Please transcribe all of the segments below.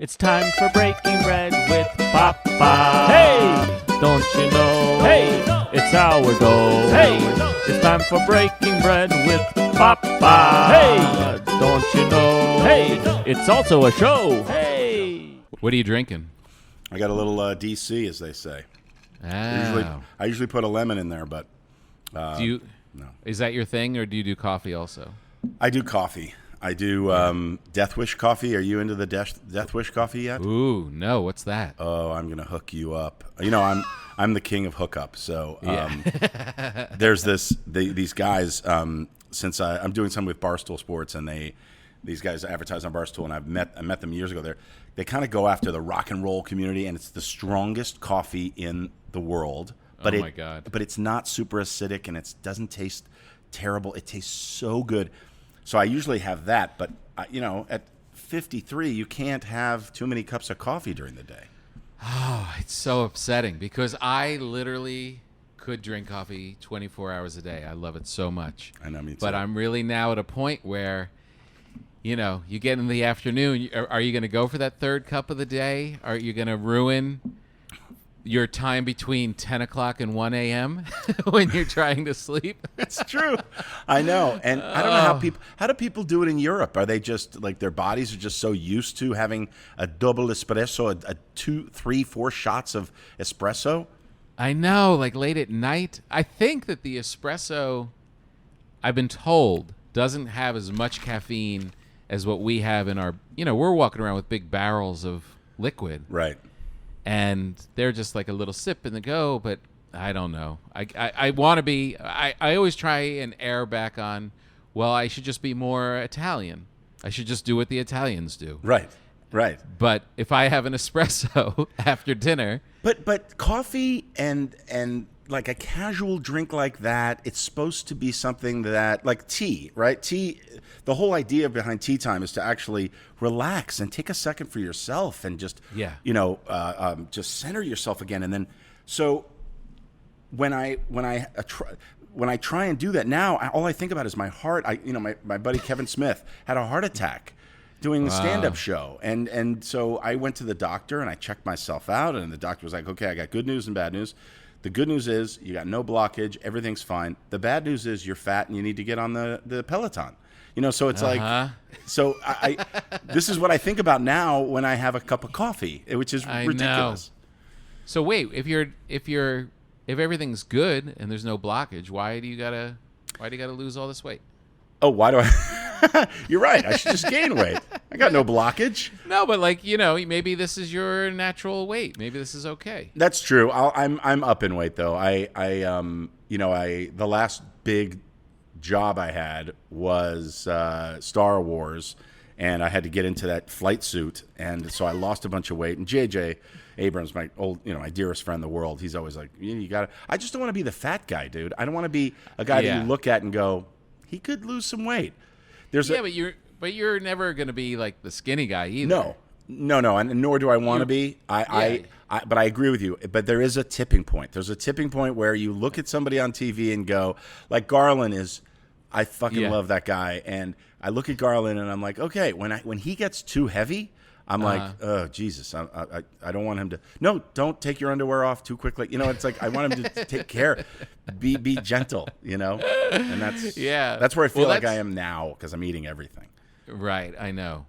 It's time for breaking bread with Papa. Hey, don't you know? Hey, it's sourdough. Hey, it's time for breaking bread with Papa. Hey, don't you know? Hey, it's also a show. Hey, What are you drinking? I got a little DC, as they say. Oh. I usually put a lemon in there, but Do you? no. Is that your thing, or do you do coffee also? I do coffee. I do Death Wish coffee. Are you into the Death Wish coffee yet? Ooh, no. What's that? Oh, I'm gonna hook you up. You know, I'm the king of hookup. So Yeah. there's these guys. Since I'm doing some with Barstool Sports, and these guys advertise on Barstool, and I met them years ago. They kind of go after the rock and roll community, and it's the strongest coffee in the world. But Oh, my God. But it's not super acidic, and it doesn't taste terrible. It tastes so good. So I usually have that, but at 53, you can't have too many cups of coffee during the day. Oh, it's so upsetting because I literally could drink coffee 24 hours a day. I love it so much. I know, me too. But I'm really now at a point where, you get in the afternoon. Are you going to go for that third cup of the day? Are you going to ruin your time between 10 o'clock and 1 a.m. when you're trying to sleep? It's true. I know. And I don't know how do people do it in Europe? Are they just like their bodies are just so used to having a double espresso, a 2, 3, 4 shots of espresso? I know, like late at night. I think that the espresso, I've been told, doesn't have as much caffeine as what we have in our, we're walking around with big barrels of liquid. Right. And they're just like a little sip in the go, but I don't know. I want to be, I always try and err back on, well, I should just be more Italian. I should just do what the Italians do. Right. Right. But if I have an espresso after dinner. But coffee and like a casual drink like that, it's supposed to be something that, like tea, right? Tea, the whole idea behind tea time is to actually relax and take a second for yourself and just, just center yourself again. And then, so when I try and do that now, all I think about is my heart. My buddy Kevin Smith had a heart attack doing the stand-up show. And so I went to the doctor and I checked myself out, and the doctor was like, okay, I got good news and bad news. The good news is you got no blockage, everything's fine. The bad news is you're fat and you need to get on the Peloton. So it's like, so I this is what I think about now when I have a cup of coffee, which is ridiculous. Know. So wait, if everything's good and there's no blockage, why do you gotta lose all this weight? Oh, why do I? You're right. I should just gain weight. I got no blockage. No, but maybe this is your natural weight. Maybe this is okay. That's true. I'm up in weight though. The last big job I had was Star Wars, and I had to get into that flight suit, and so I lost a bunch of weight. And JJ Abrams, my my dearest friend in the world, he's always like, you gotta. I just don't want to be the fat guy, dude. I don't want to be a guy that you look at and go, he could lose some weight. But you're never going to be like the skinny guy either. No, and nor do I want to be. But I agree with you. But there is a tipping point. There's a tipping point where you look at somebody on TV and go, like Garland is. I fucking love that guy, and I look at Garland and I'm like, okay, when he gets too heavy, I'm like, oh Jesus, I don't want him to. No, don't take your underwear off too quickly. It's like I want him to take care, be gentle, and that's where I feel like I am now because I'm eating everything. Right, I know.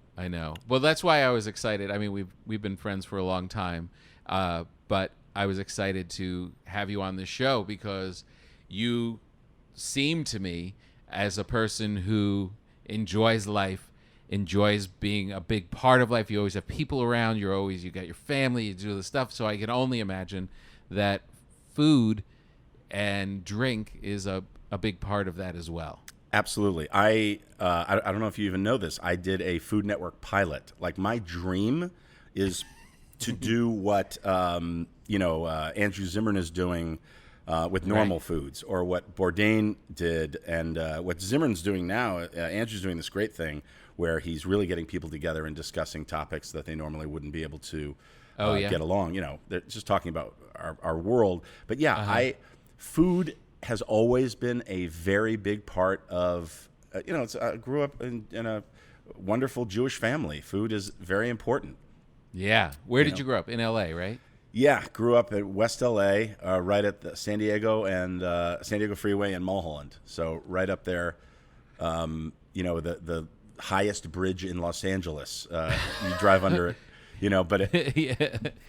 Well, that's why I was excited. I mean, we've been friends for a long time, but I was excited to have you on the show because you seem to me as a person who enjoys life, enjoys being a big part of life. You always have people around. You got your family. You do the stuff. So I can only imagine that food and drink is a big part of that as well. Absolutely. I don't know if you even know this. I did a Food Network pilot. Like my dream is to do what Andrew Zimmern is doing with normal foods, or what Bourdain did, and what Zimmern's doing now. Andrew's doing this great thing where he's really getting people together and discussing topics that they normally wouldn't be able to get along. They're just talking about our world. But food has always been a very big part of, I grew up in a wonderful Jewish family. Food is very important. Yeah. Where did you grow up? In L.A., right? Yeah, grew up at West LA, right at the San Diego Freeway and Mulholland. So right up there, the highest bridge in Los Angeles. You drive under it, But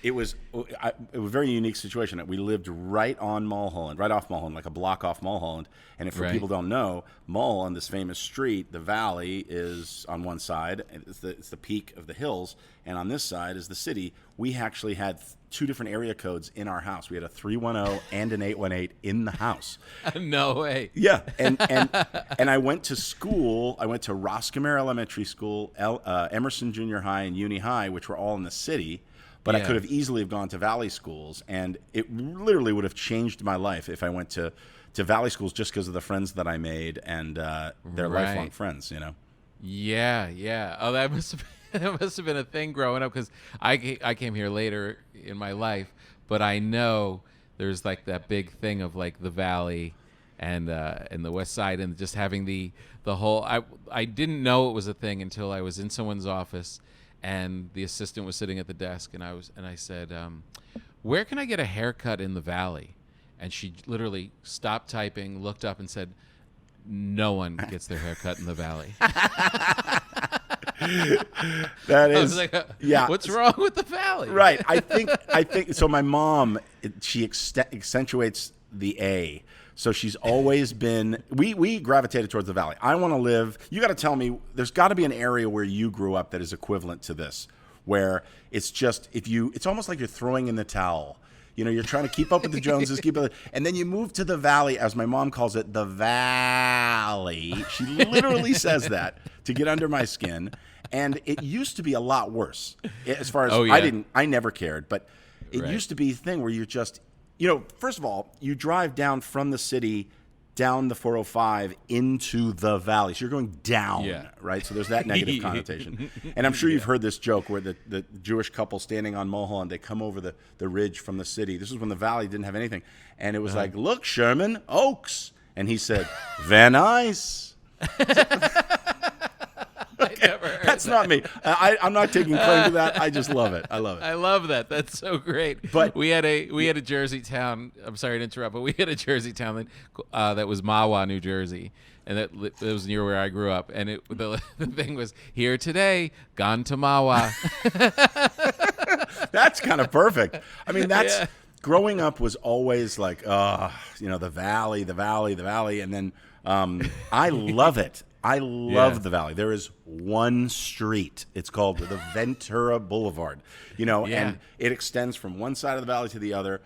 it was a very unique situation. We lived right on Mulholland, right off Mulholland, like a block off Mulholland. And if Right. people don't know, Mulholland, this famous street, the valley is on one side. It's the peak of the hills, and on this side is the city. We actually had two different area codes in our house. We had a 310 and an 818 in the house. No way. Yeah, and I went to school. I went to Roscommare Elementary School, Emerson Junior High, and Uni High, which were all in the city. But I Yeah. could have easily have gone to Valley schools, and it literally would have changed my life if I went to Valley schools just because of the friends that I made and they're Right. lifelong friends. Yeah, yeah. Oh, that must have been a thing growing up because I came here later in my life, but I know there's like that big thing of like the Valley and the West Side and just having the whole. I didn't know it was a thing until I was in someone's office and the assistant was sitting at the desk and I said, "Where can I get a haircut in the Valley?" And she literally stopped typing, looked up, and said, "No one gets their hair cut in the Valley." That I was is, like, yeah. "What's wrong with the Valley?" Right. I think so. My mom, she accentuates the A. So she's always been. We gravitated towards the Valley. I want to live. You got to tell me. There's got to be an area where you grew up that is equivalent to this, where it's just it's almost like you're throwing in the towel. You're trying to keep up with the Joneses, and then you move to the Valley, as my mom calls it, the Valley. She literally says that to get under my skin, and it used to be a lot worse. As far as Oh, yeah. I never cared, but it Right. used to be a thing where you're just, first of all, you drive down from the city down the 405 into the Valley. So you're going down, Yeah. right? So there's that negative connotation. And I'm sure you've heard this joke where the Jewish couple standing on Mulholland, they come over the ridge from the city. This is when the Valley didn't have anything. And it was like, "Look, Sherman, Oaks." And he said, "Van Nuys." I never heard That's that. not me. I'm not taking claim to that. I just love it. I love it. I love that. That's so great. But- we had a Jersey town. I'm sorry to interrupt, but we had a Jersey town that was Mahwah, New Jersey, and it was near where I grew up. And the thing was, "Here today, gone to Mahwah." That's kind of perfect. I mean, that's Yeah. growing up was always like, the Valley, the Valley, the Valley. And then I love it. I love Yeah. the Valley. There is one street. It's called the Ventura Boulevard, and it extends from one side of the valley to the other.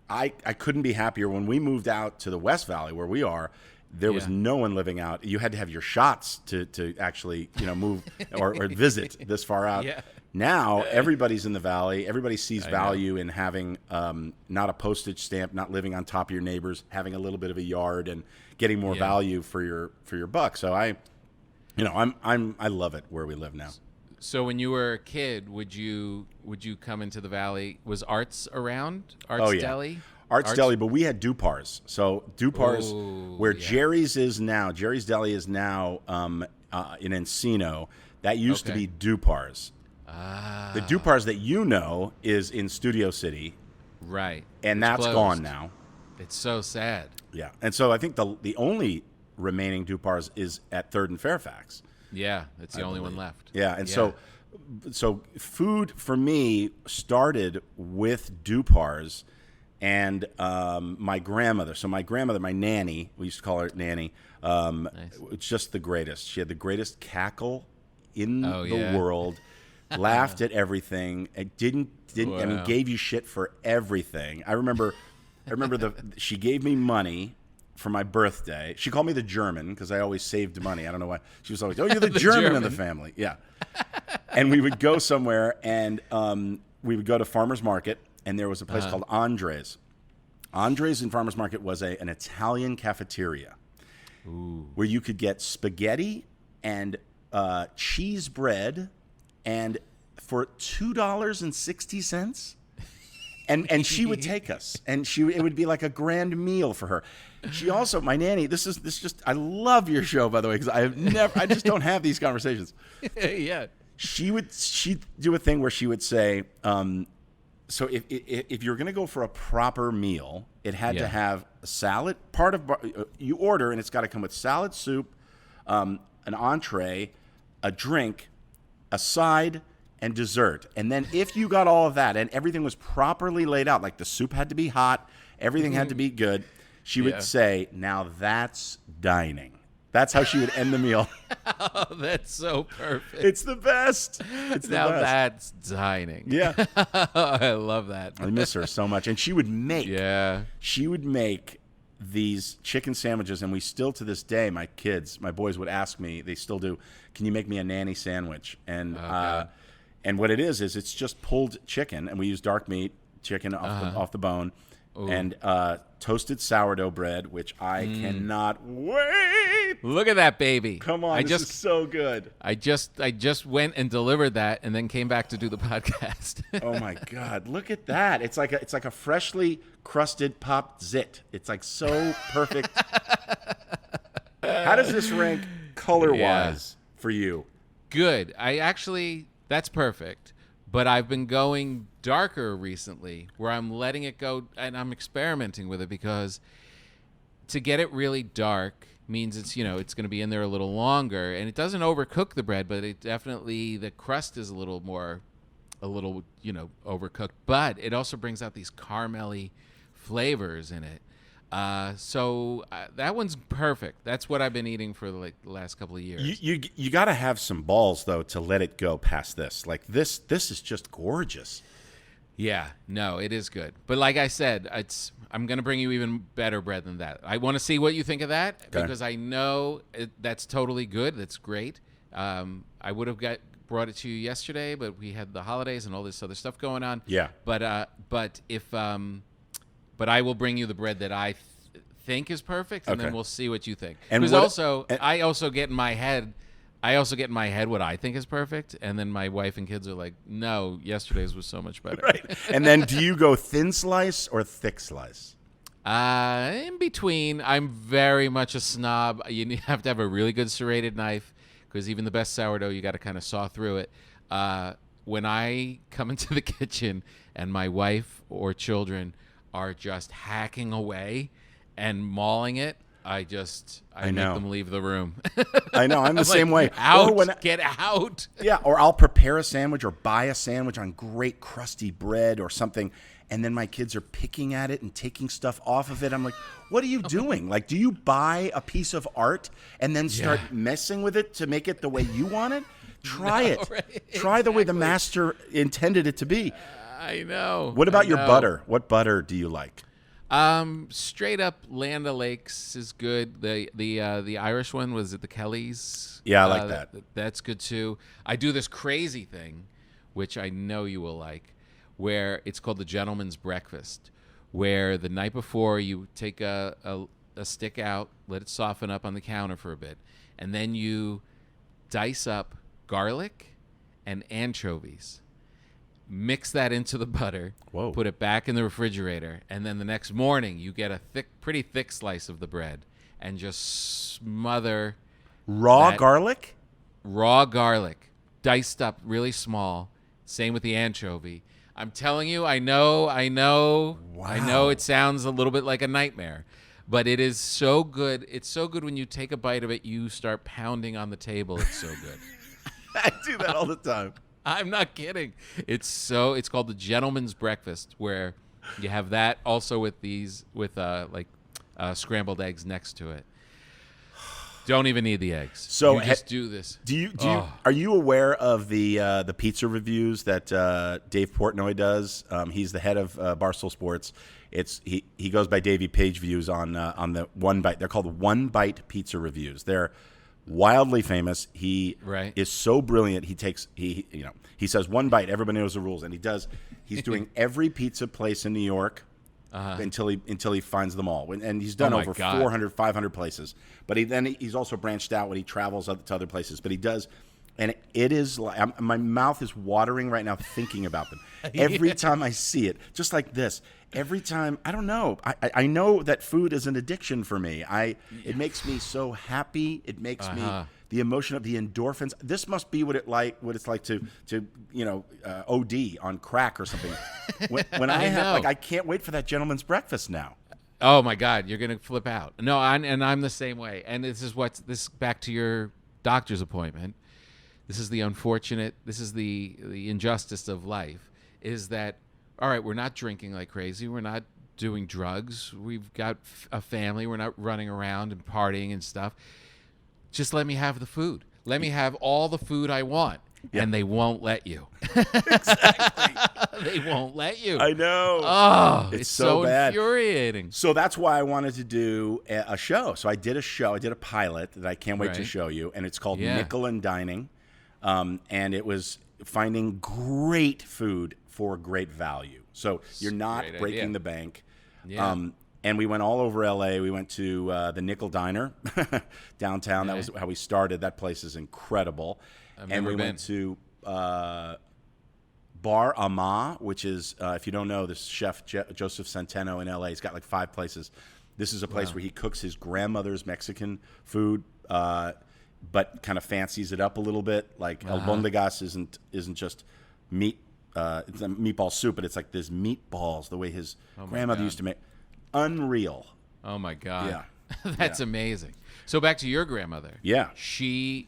I couldn't be happier. When we moved out to the West Valley, where we are, there was Yeah. no one living out. You had to have your shots to actually, move or visit this far out. Yeah. Now everybody's in the Valley. Everybody sees know. value in having not a postage stamp, not living on top of your neighbors, having a little bit of a yard, and getting more Yeah. value for your buck. So I love it where we live now. So when you were a kid, would you come into the Valley? Was Arts around? Arts Oh, yeah. Deli? Arts Deli, but we had Dupar's. So Dupar's, Ooh, where yeah. Jerry's Deli is now in Encino. That used to Okay. be Dupar's. Ah, The Dupar's that is in Studio City, right. and It's that's closed. gone now. It's so sad. Yeah, and so I think the only remaining Dupar's is at 3rd and Fairfax. Yeah, it's the I only one believe. left. Yeah, and so food for me started with Dupar's and my grandmother. So my grandmother, my nanny, we used to call her Nanny. It's just the greatest. She had the greatest cackle in Oh, the yeah. world. Laughed at everything. It didn't. I mean, Wow. gave you shit for everything. I remember she gave me money for my birthday. She called me the German because I always saved money. I don't know why. She was always, "Oh, you're the, The German of the German. family." Yeah. And we would go somewhere, and we would go to Farmer's Market, and there was a place called Andre's. Andre's in Farmer's Market was an Italian cafeteria where you could get spaghetti and cheese bread, and for $2.60. And she would take us, and it would be like a grand meal for her. She also, my nanny, I love your show, by the way, because I just don't have these conversations. Yeah. she'd do a thing where she would say, so if you're going to go for a proper meal, it had to have a salad, you order, and it's got to come with salad, soup, an entree, a drink, a side, and dessert. And then if you got all of that and everything was properly laid out, like the soup had to be hot, everything had to be good, she would say, now that's dining. That's how she would end the meal. Oh, that's so perfect. It's the best. It's the now best. that's dining. Yeah. I love that. I miss her so much. And she would make these chicken sandwiches, and we still to this day, my boys would ask me, they still do, can you make me a nanny sandwich? And what it is it's just pulled chicken, and we use dark meat chicken off the bone. Ooh. And toasted sourdough bread, which I cannot wait. Look at that baby! Come on, this is so good. I just went and delivered that, and then came back to do the podcast. Oh my God! Look at that! It's like a freshly crusted popped zit. It's like so perfect. How does this rank color-wise for you? Good. That's perfect. But I've been going darker recently, where I'm letting it go, and I'm experimenting with it, because to get it really dark means it's going to be in there a little longer, and it doesn't overcook the bread, but it definitely, the crust is a little overcooked, but it also brings out these caramelly flavors in it. So that one's perfect. That's what I've been eating for the last couple of years. You got to have some balls though to let it go past this. Like this is just gorgeous. Yeah, no, it is good. But like I said, I'm going to bring you even better bread than that. I want to see what you think of that, because I know that's totally good. That's great. I would have brought it to you yesterday, but we had the holidays and all this other stuff going on. Yeah. But I will bring you the bread that I think is perfect, and then we'll see what you think. Because I also get in my head what I think is perfect, and then my wife and kids are like, "No, yesterday's was so much better." Right. And then, do you go thin slice or thick slice? In between. I'm very much a snob. You have to have a really good serrated knife, because even the best sourdough, you got to kind of saw through it. When I come into the kitchen and my wife or children are just hacking away and mauling it, I make them leave the room. I know. I'm the same way. Get out. Yeah, or I'll prepare a sandwich or buy a sandwich on great crusty bread or something, and then my kids are picking at it and taking stuff off of it. I'm like, what are you doing? Like, do you buy a piece of art and then start messing with it to make it the way you want it? Try it. Right? Try the way the master intended it to be. I know. What about your butter? What butter do you like? Straight up Land O'Lakes is good. The Irish one, was it the Kellys? Yeah, I like that. That's good too. I do this crazy thing, which I know you will like, where it's called the gentleman's breakfast, where the night before you take a stick out, let it soften up on the counter for a bit, and then you dice up garlic and anchovies. Mix that into the butter, put it back in the refrigerator, and then the next morning you get a pretty thick slice of the bread, and just smother garlic? Raw garlic, diced up really small. Same with the anchovy. I'm telling you, I know. Wow. I know it sounds a little bit like a nightmare, but it is so good. It's so good when you take a bite of it, you start pounding on the table. It's so good. I do that all the time. I'm not kidding. It's called the gentleman's breakfast, where you have that also with scrambled eggs next to it. Don't even need the eggs. So you just do this. Are you aware of the pizza reviews that Dave Portnoy does? He's the head of Barstool Sports. He goes by Davey Page Views on the One Bite. They're called One Bite Pizza Reviews. They're wildly famous. He is so brilliant. He says one bite. Everybody knows the rules, and he's doing every pizza place in New York until he finds them all. And he's done over 400, 500 places. But he's also branched out when he travels to other places. But he does And it is like my mouth is watering right now thinking about them. Every time I see it, just like this. Every time, I don't know. I know that food is an addiction for me. It makes me so happy. It makes me the emotion of the endorphins. This must be what it's like to OD on crack or something. When I have like I can't wait for that gentleman's breakfast now. Oh my God, you're gonna flip out. No, I'm the same way. And this back to your doctor's appointment. This is the unfortunate. This is the injustice of life. Is that all right? We're not drinking like crazy. We're not doing drugs. We've got a family. We're not running around and partying and stuff. Just let me have the food. Let me have all the food I want. Yeah. And they won't let you. Exactly. They won't let you. I know. Oh, it's so bad. Infuriating. So that's why I wanted to do a show. So I did a show. I did a pilot that I can't wait to show you. And it's called Nickel and Dining. And it was finding great food for great value. So you're not breaking the bank. Yeah. And we went all over LA. We went to the Nickel Diner downtown. That was how we started. That place is incredible. And we went to Bar Ama, which is, if you don't know, this chef Joseph Centeno in LA. He's got like 5 places. This is a place where he cooks his grandmother's Mexican food, but kind of fancies it up a little bit. Like albondigas isn't just meat. It's a meatball soup, but it's like there's meatballs the way his grandmother used to make. Unreal. Oh my God. Yeah. That's amazing. So back to your grandmother. Yeah. She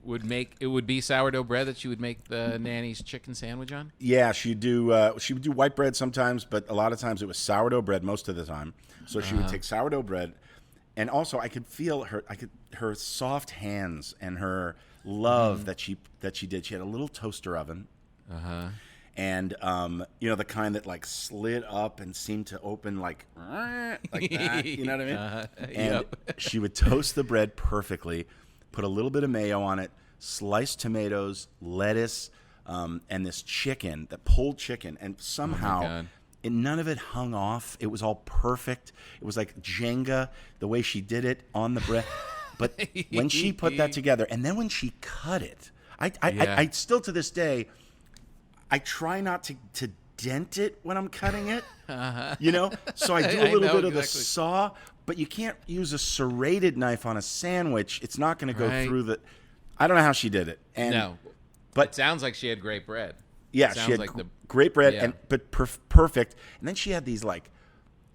would make, it would be sourdough bread that she would make the nanny's chicken sandwich on? Yeah, she would do white bread sometimes, but a lot of times it was sourdough bread most of the time. So she would take sourdough bread, and also I could feel her soft hands and her love that she did. She had a little toaster oven. And the kind that like slid up and seemed to open like that, you know what I mean? And she would toast the bread perfectly, put a little bit of mayo on it, sliced tomatoes, lettuce, and this chicken, the pulled chicken, and somehow none of it hung off. It was all perfect. It was like Jenga, the way she did it on the bread. But when she put that together, and then when she cut it, I still to this day, I try not to dent it when I'm cutting it, So I do a little bit of the saw, but you can't use a serrated knife on a sandwich. It's not going to go through the. I don't know how she did it. But it sounds like she had great bread. Yeah, she had great bread, but perfect. And then she had these what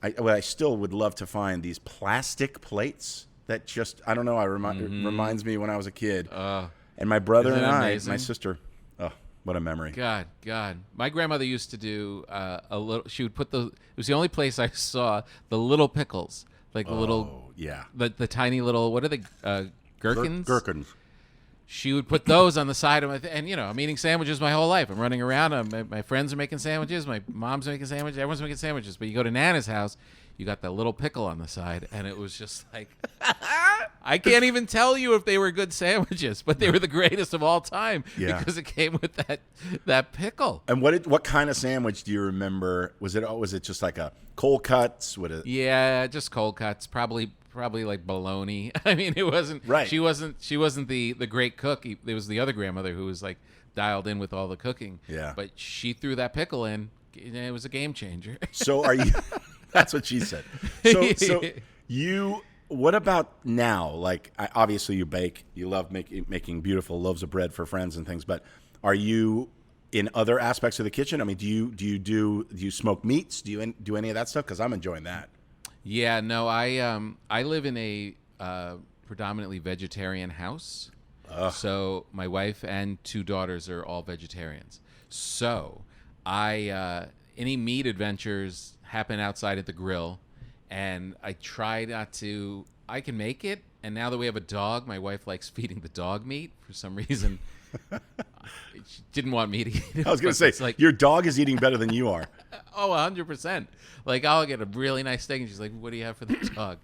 I still would love to find, these plastic plates that just it reminds me when I was a kid. And my brother and my sister. What a memory. God. My grandmother used to do a little, she would put it was the only place I saw the little pickles, like the little, the tiny little, what are they, gherkins? Gherkins. She would put those on the side of and I'm eating sandwiches my whole life. I'm running around, my friends are making sandwiches, my mom's making sandwiches, everyone's making sandwiches. But you go to Nana's house, you got that little pickle on the side, and it was just like, I can't even tell you if they were good sandwiches, but they were the greatest of all time because it came with that pickle. And what kind of sandwich do you remember? Was it just like a cold cuts? Yeah, just cold cuts. Probably like bologna. I mean, it wasn't right. She wasn't the great cook. There was the other grandmother who was like dialed in with all the cooking. Yeah, but she threw that pickle in. It was a game changer. So are you? That's what she said. So you. What about now? Like, obviously you bake. You love making beautiful loaves of bread for friends and things. But are you in other aspects of the kitchen? I mean, do you smoke meats? Do you do any of that stuff? Because I'm enjoying that. Yeah, no, I live in a predominantly vegetarian house. So my wife and 2 daughters are all vegetarians. So any meat adventures happen outside at the grill, and I try not to. I can make it, and now that we have a dog, my wife likes feeding the dog meat for some reason. She didn't want me to eat it. I was going to say, your dog is eating better than you are. Oh, 100%. Like, I'll get a really nice steak, and she's like, "What do you have for the dog?"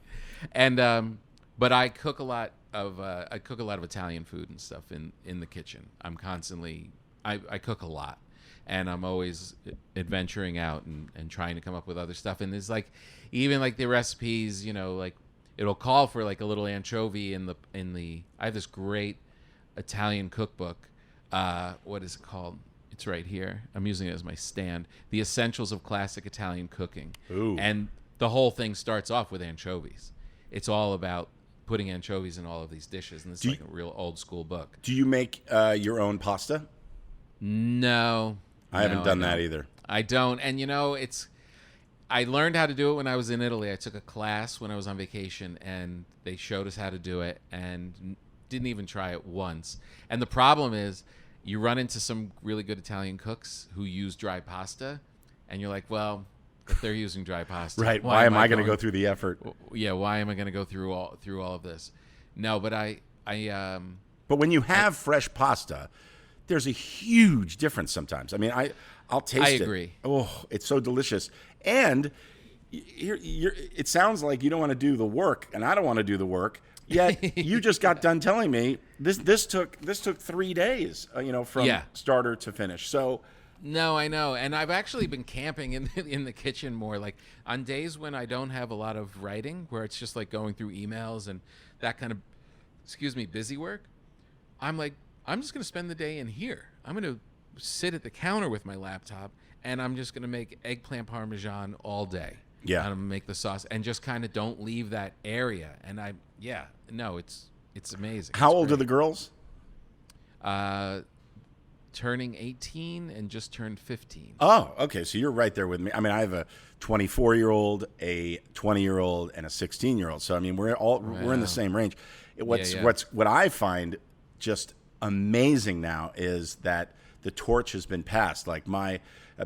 And but I cook a lot of Italian food and stuff in the kitchen. I'm constantly I cook a lot, and I'm always adventuring out and trying to come up with other stuff. And there's like even like the recipes, like it'll call for like a little anchovy in the. I have this great Italian cookbook. What is it called? It's right here. I'm using it as my stand. The Essentials of Classic Italian Cooking. Ooh. And the whole thing starts off with anchovies. It's all about putting anchovies in all of these dishes, and it's like a real old school book. Do you make your own pasta? No. I haven't done that either. I don't. And, I learned how to do it when I was in Italy. I took a class when I was on vacation, and they showed us how to do it, and didn't even try it once. And the problem is you run into some really good Italian cooks who use dry pasta, and you're like, well, if they're using dry pasta, Right. Why am I going to go through the effort? Yeah, why am I going to go through all of this? No, but But when you have fresh pasta, there's a huge difference sometimes. I mean, I'll taste it. I agree. Oh, it's so delicious. And it sounds like you don't want to do the work, and I don't want to do the work. Yet you just got done telling me this took 3 days, from starter to finish. So. No, I know. And I've actually been camping in the kitchen more, like on days when I don't have a lot of writing, where it's just like going through emails and that kind of, busy work. I'm like, I'm just going to spend the day in here. I'm going to sit at the counter with my laptop, and I'm just going to make eggplant parmesan all day. Yeah. And I'm going to make the sauce and just kind of don't leave that area. And it's amazing. How old are the girls? Turning 18 and just turned 15. Oh, okay. So you're right there with me. I mean, I have a 24-year-old, a 20-year-old, and a 16-year-old. So I mean, we're in the same range. What I find just amazing now is that the torch has been passed. Like my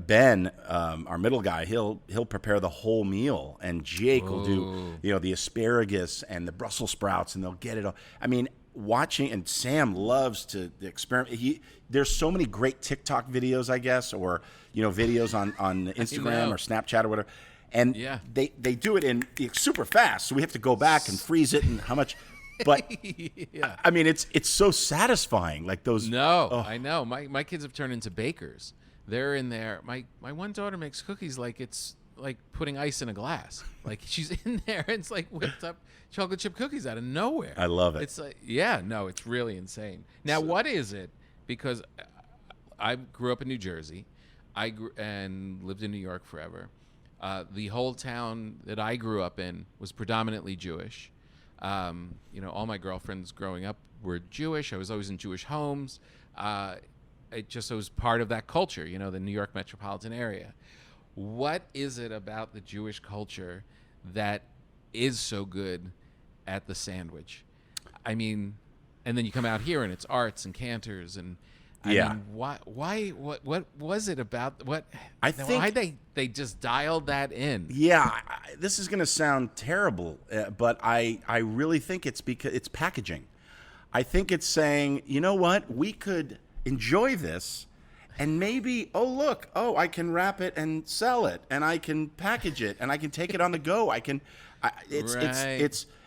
Ben, our middle guy, he'll prepare the whole meal, and Jake will do the asparagus and the Brussels sprouts, and they'll get it all. I mean, watching, and Sam loves to experiment. There's so many great TikTok videos, I guess, or videos on Instagram or Snapchat or whatever, and they do it in super fast. So we have to go back and freeze it, and how much. But I mean, it's so satisfying. Like those. No, I know. My kids have turned into bakers. They're in there. My one daughter makes cookies like it's like putting ice in a glass. Like she's in there and it's like whipped up chocolate chip cookies out of nowhere. I love it. It's like, it's really insane. Now, what is it? Because I grew up in New Jersey. And lived in New York forever. The whole town that I grew up in was predominantly Jewish. All my girlfriends growing up were Jewish. I was always in Jewish homes. It was part of that culture, the New York metropolitan area. What is it about the Jewish culture that is so good at the sandwich? I mean, and then you come out here and it's arts and cantors and I mean, why what was it about why they just dialed that in? Yeah, this is going to sound terrible, but I really think it's because it's packaging. I think it's saying, you know what, we could enjoy this, and maybe, I can wrap it and sell it, and I can package it, and I can take it on the go.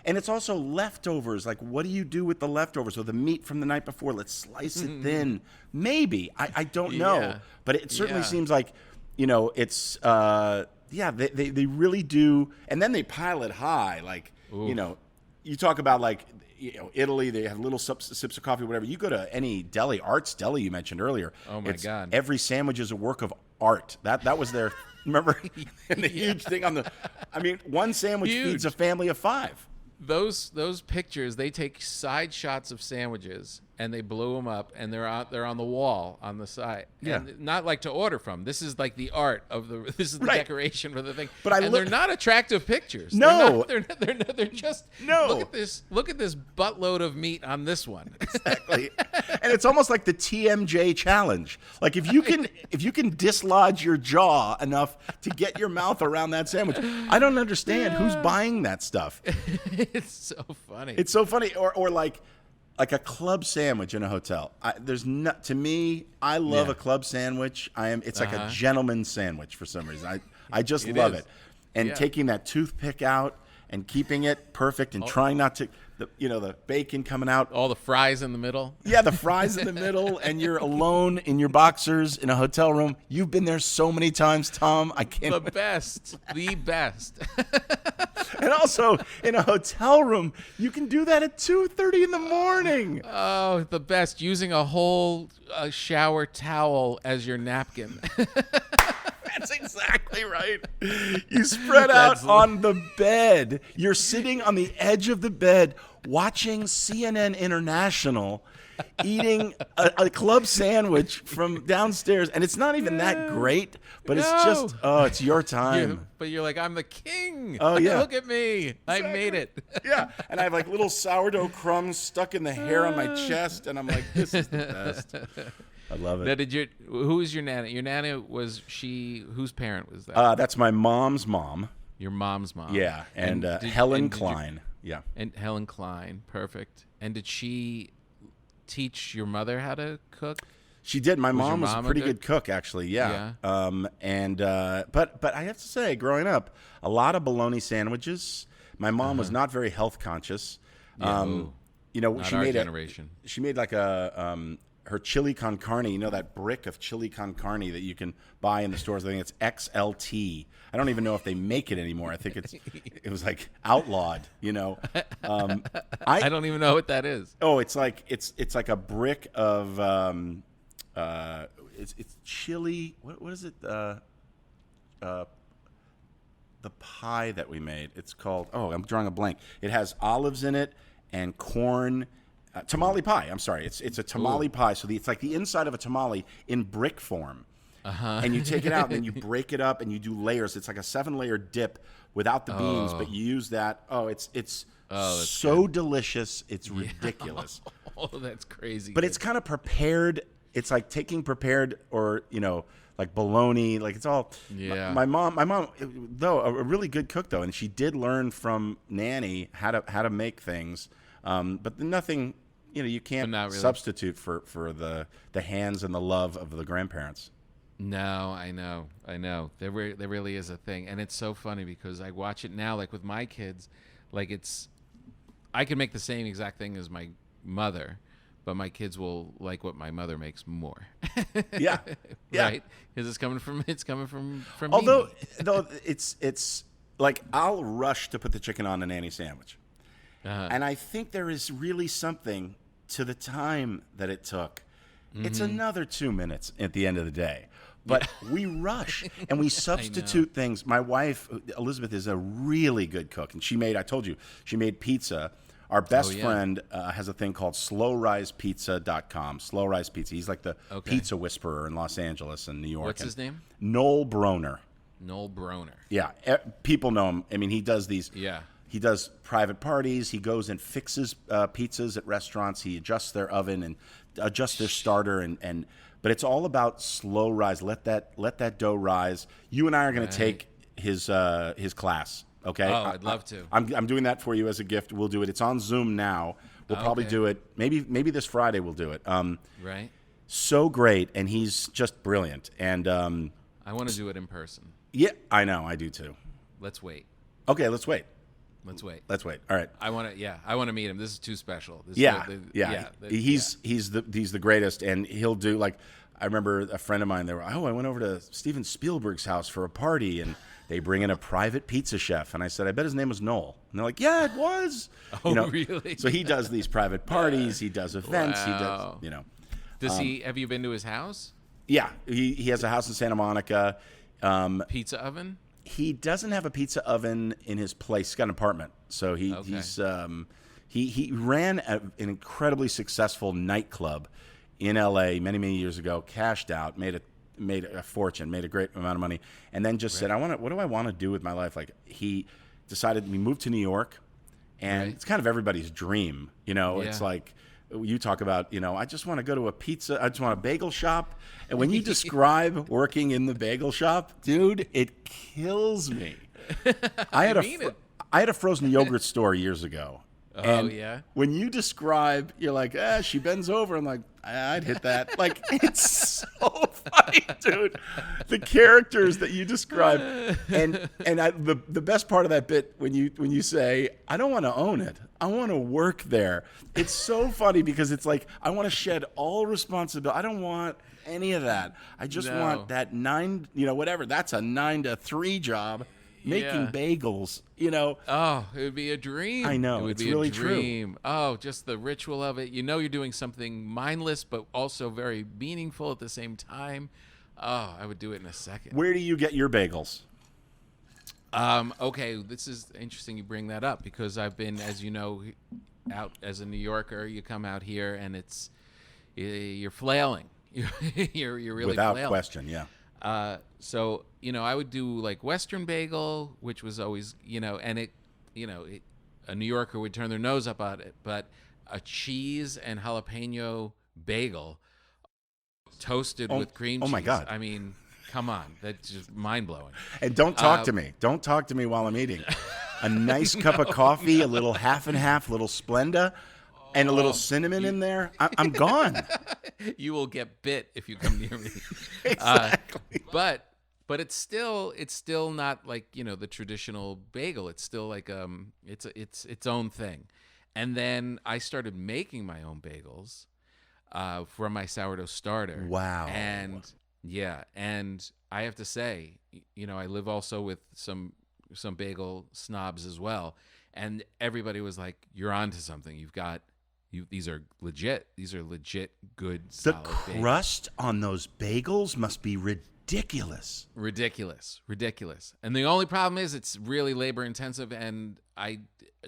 And it's also leftovers. Like, what do you do with the leftovers or the meat from the night before? Let's slice it thin. Maybe. I don't know. But it certainly seems like, it's, they really do. And then they pile it high. Like, you talk about like, Italy, they have little sips of coffee, whatever. You go to any deli, Art's Deli you mentioned earlier. Oh, my God. Every sandwich is a work of art. That was their, remember? The huge thing on one sandwich feeds a family of 5. Those pictures, they take side shots of sandwiches and they blow them up, and they're on the wall on the side. Yeah. And not like to order from. This is like the art of this is the decoration for the thing. But they're not attractive pictures. No, they're just no. Look at this buttload of meat on this one. Exactly. And it's almost like the TMJ challenge. Like if you can dislodge your jaw enough to get your mouth around that sandwich, I don't understand who's buying that stuff. It's so funny. It's so funny. Or like a club sandwich in a hotel. To me, I love a club sandwich. It's like a gentleman's sandwich for some reason. I just love it. And taking that toothpick out and keeping it perfect and trying not to. the bacon coming out. All the fries in the middle. Yeah, the fries in the middle, and you're alone in your boxers in a hotel room. You've been there so many times, Tom. I can't. The best. And also, in a hotel room, you can do that at 2:30 in the morning. Oh, the best. Using a whole shower towel as your napkin. That's exactly right. You spread out on the bed. You're sitting on the edge of the bed watching CNN International, eating a club sandwich from downstairs. And it's not even that great, but it's just, it's your time. But you're like, I'm the king. Oh, yeah. Look at me. Exactly. I made it. Yeah. And I have like little sourdough crumbs stuck in the hair on my chest. And I'm like, this is the best. I love it. Now, who was your nana? Your nana, whose parent was that? That's my mom's mom. Your mom's mom. Yeah. And Helen Klein. Yeah. And Helen Klein. Perfect. And did she teach your mother how to cook? She did. My mom was a pretty good cook, actually. Yeah. Yeah. But I have to say, growing up, a lot of bologna sandwiches. My mom was not very health conscious. Yeah, not she our made generation. She made like her chili con carne. You know that brick of chili con carne that you can buy in the stores. I think it's XLT. I don't even know if they make it anymore. I think it was like outlawed. I don't even know what that is. Oh, it's like a brick of it's chili. What is it? The pie that we made. It's called. Oh, I'm drawing a blank. It has olives in it and corn. Tamale pie. I'm sorry. It's a tamale pie. So it's like the inside of a tamale in brick form. And you take it out and then you break it up and you do layers. It's like a 7-layer dip without the beans, but you use that. Oh, it's so delicious. It's ridiculous. Oh, that's crazy. But it's kind of prepared. It's like taking prepared or, like bologna, like it's all. Yeah. My mom, though a really good cook though, and she did learn from Nanny how to make things. But nothing, you can't really substitute for the hands and the love of the grandparents. No, I know. There really is a thing, and it's so funny because I watch it now, like with my kids, like I can make the same exact thing as my mother, but my kids will like what my mother makes more. Yeah, right. Because it's coming from Although, me. though it's like I'll rush to put the chicken on a Nanny sandwich. And I think there is really something to the time that it took. Mm-hmm. It's another 2 minutes at the end of the day. But we rush and we substitute things. My wife, Elizabeth, is a really good cook. And she made pizza. Our best friend has a thing called slowrisepizza.com. Slow Rise Pizza. He's like the pizza whisperer in Los Angeles and New York. What's his name? Noel Broner. Noel Broner. Yeah. People know him. I mean, he does these. Yeah. He does private parties. He goes and fixes pizzas at restaurants. He adjusts their oven and adjusts their starter. But it's all about slow rise. Let that dough rise. You and I are going to take his class. Okay. Oh, I'd love to. I'm doing that for you as a gift. We'll do it. It's on Zoom now. We'll probably do it. Maybe this Friday we'll do it. Right. So great, and he's just brilliant. And I want to do it in person. Yeah, I know. I do too. Let's wait. Okay, let's wait. Let's wait. All right. I want to meet him. This is too special. He's the greatest, and he'll do like. I remember a friend of mine. They were, I went over to Steven Spielberg's house for a party, and they bring in a private pizza chef, and I said, I bet his name was Noel. And they're like, yeah, it was. Oh, really? So he does these private parties. He does events. Wow. He does. Does he? Have you been to his house? Yeah, he has a house in Santa Monica. Pizza oven? He doesn't have a pizza oven in his place. He's got an apartment, so he ran an incredibly successful nightclub in L.A. many years ago. Cashed out, made a fortune, made a great amount of money, and then just said, what do I want to do with my life? Like he decided we moved to New York, and it's kind of everybody's dream. It's like. You talk about, I just want to go to a pizza. I just want a bagel shop. And when you describe working in the bagel shop, dude, it kills me. I had a frozen yogurt store years ago. Oh, yeah. When you describe, you're like, she bends over. I'm like, I'd hit that. Like, it's so funny, dude. The characters that you describe, and the best part of that bit when you say, I don't want to own it, I want to work there. It's so funny because it's like, I want to shed all responsibility. I don't want any of that. I just want that 9, whatever. That's a 9 to 3 job. Making bagels, Oh, it would be a dream. I know, it would it's be really a dream. Oh, just the ritual of it. You're doing something mindless, but also very meaningful at the same time. Oh, I would do it in a second. Where do you get your bagels? Okay, this is interesting you bring that up because I've been, as you know, out as a New Yorker. You come out here and you're flailing. You're really Without flailing. question, yeah. So, I would do like Western bagel, which was always, and a New Yorker would turn their nose up at it, but a cheese and jalapeno bagel toasted with cream cheese. Oh my God. I mean, come on. That's just mind blowing. And don't talk to me. Don't talk to me while I'm eating. A nice cup of coffee, a little half and half, little Splenda, and a little cinnamon in there. I'm gone. You will get bit if you come near me. Exactly. But it's still not like the traditional bagel. It's still like it's its own thing. And then I started making my own bagels from my sourdough starter. Wow. And and I have to say, I live also with some bagel snobs as well, and everybody was like, "You're onto something. These are legit. These are legit good." The solid crust on those bagels must be ridiculous. Ridiculous. And the only problem is it's really labor intensive, and I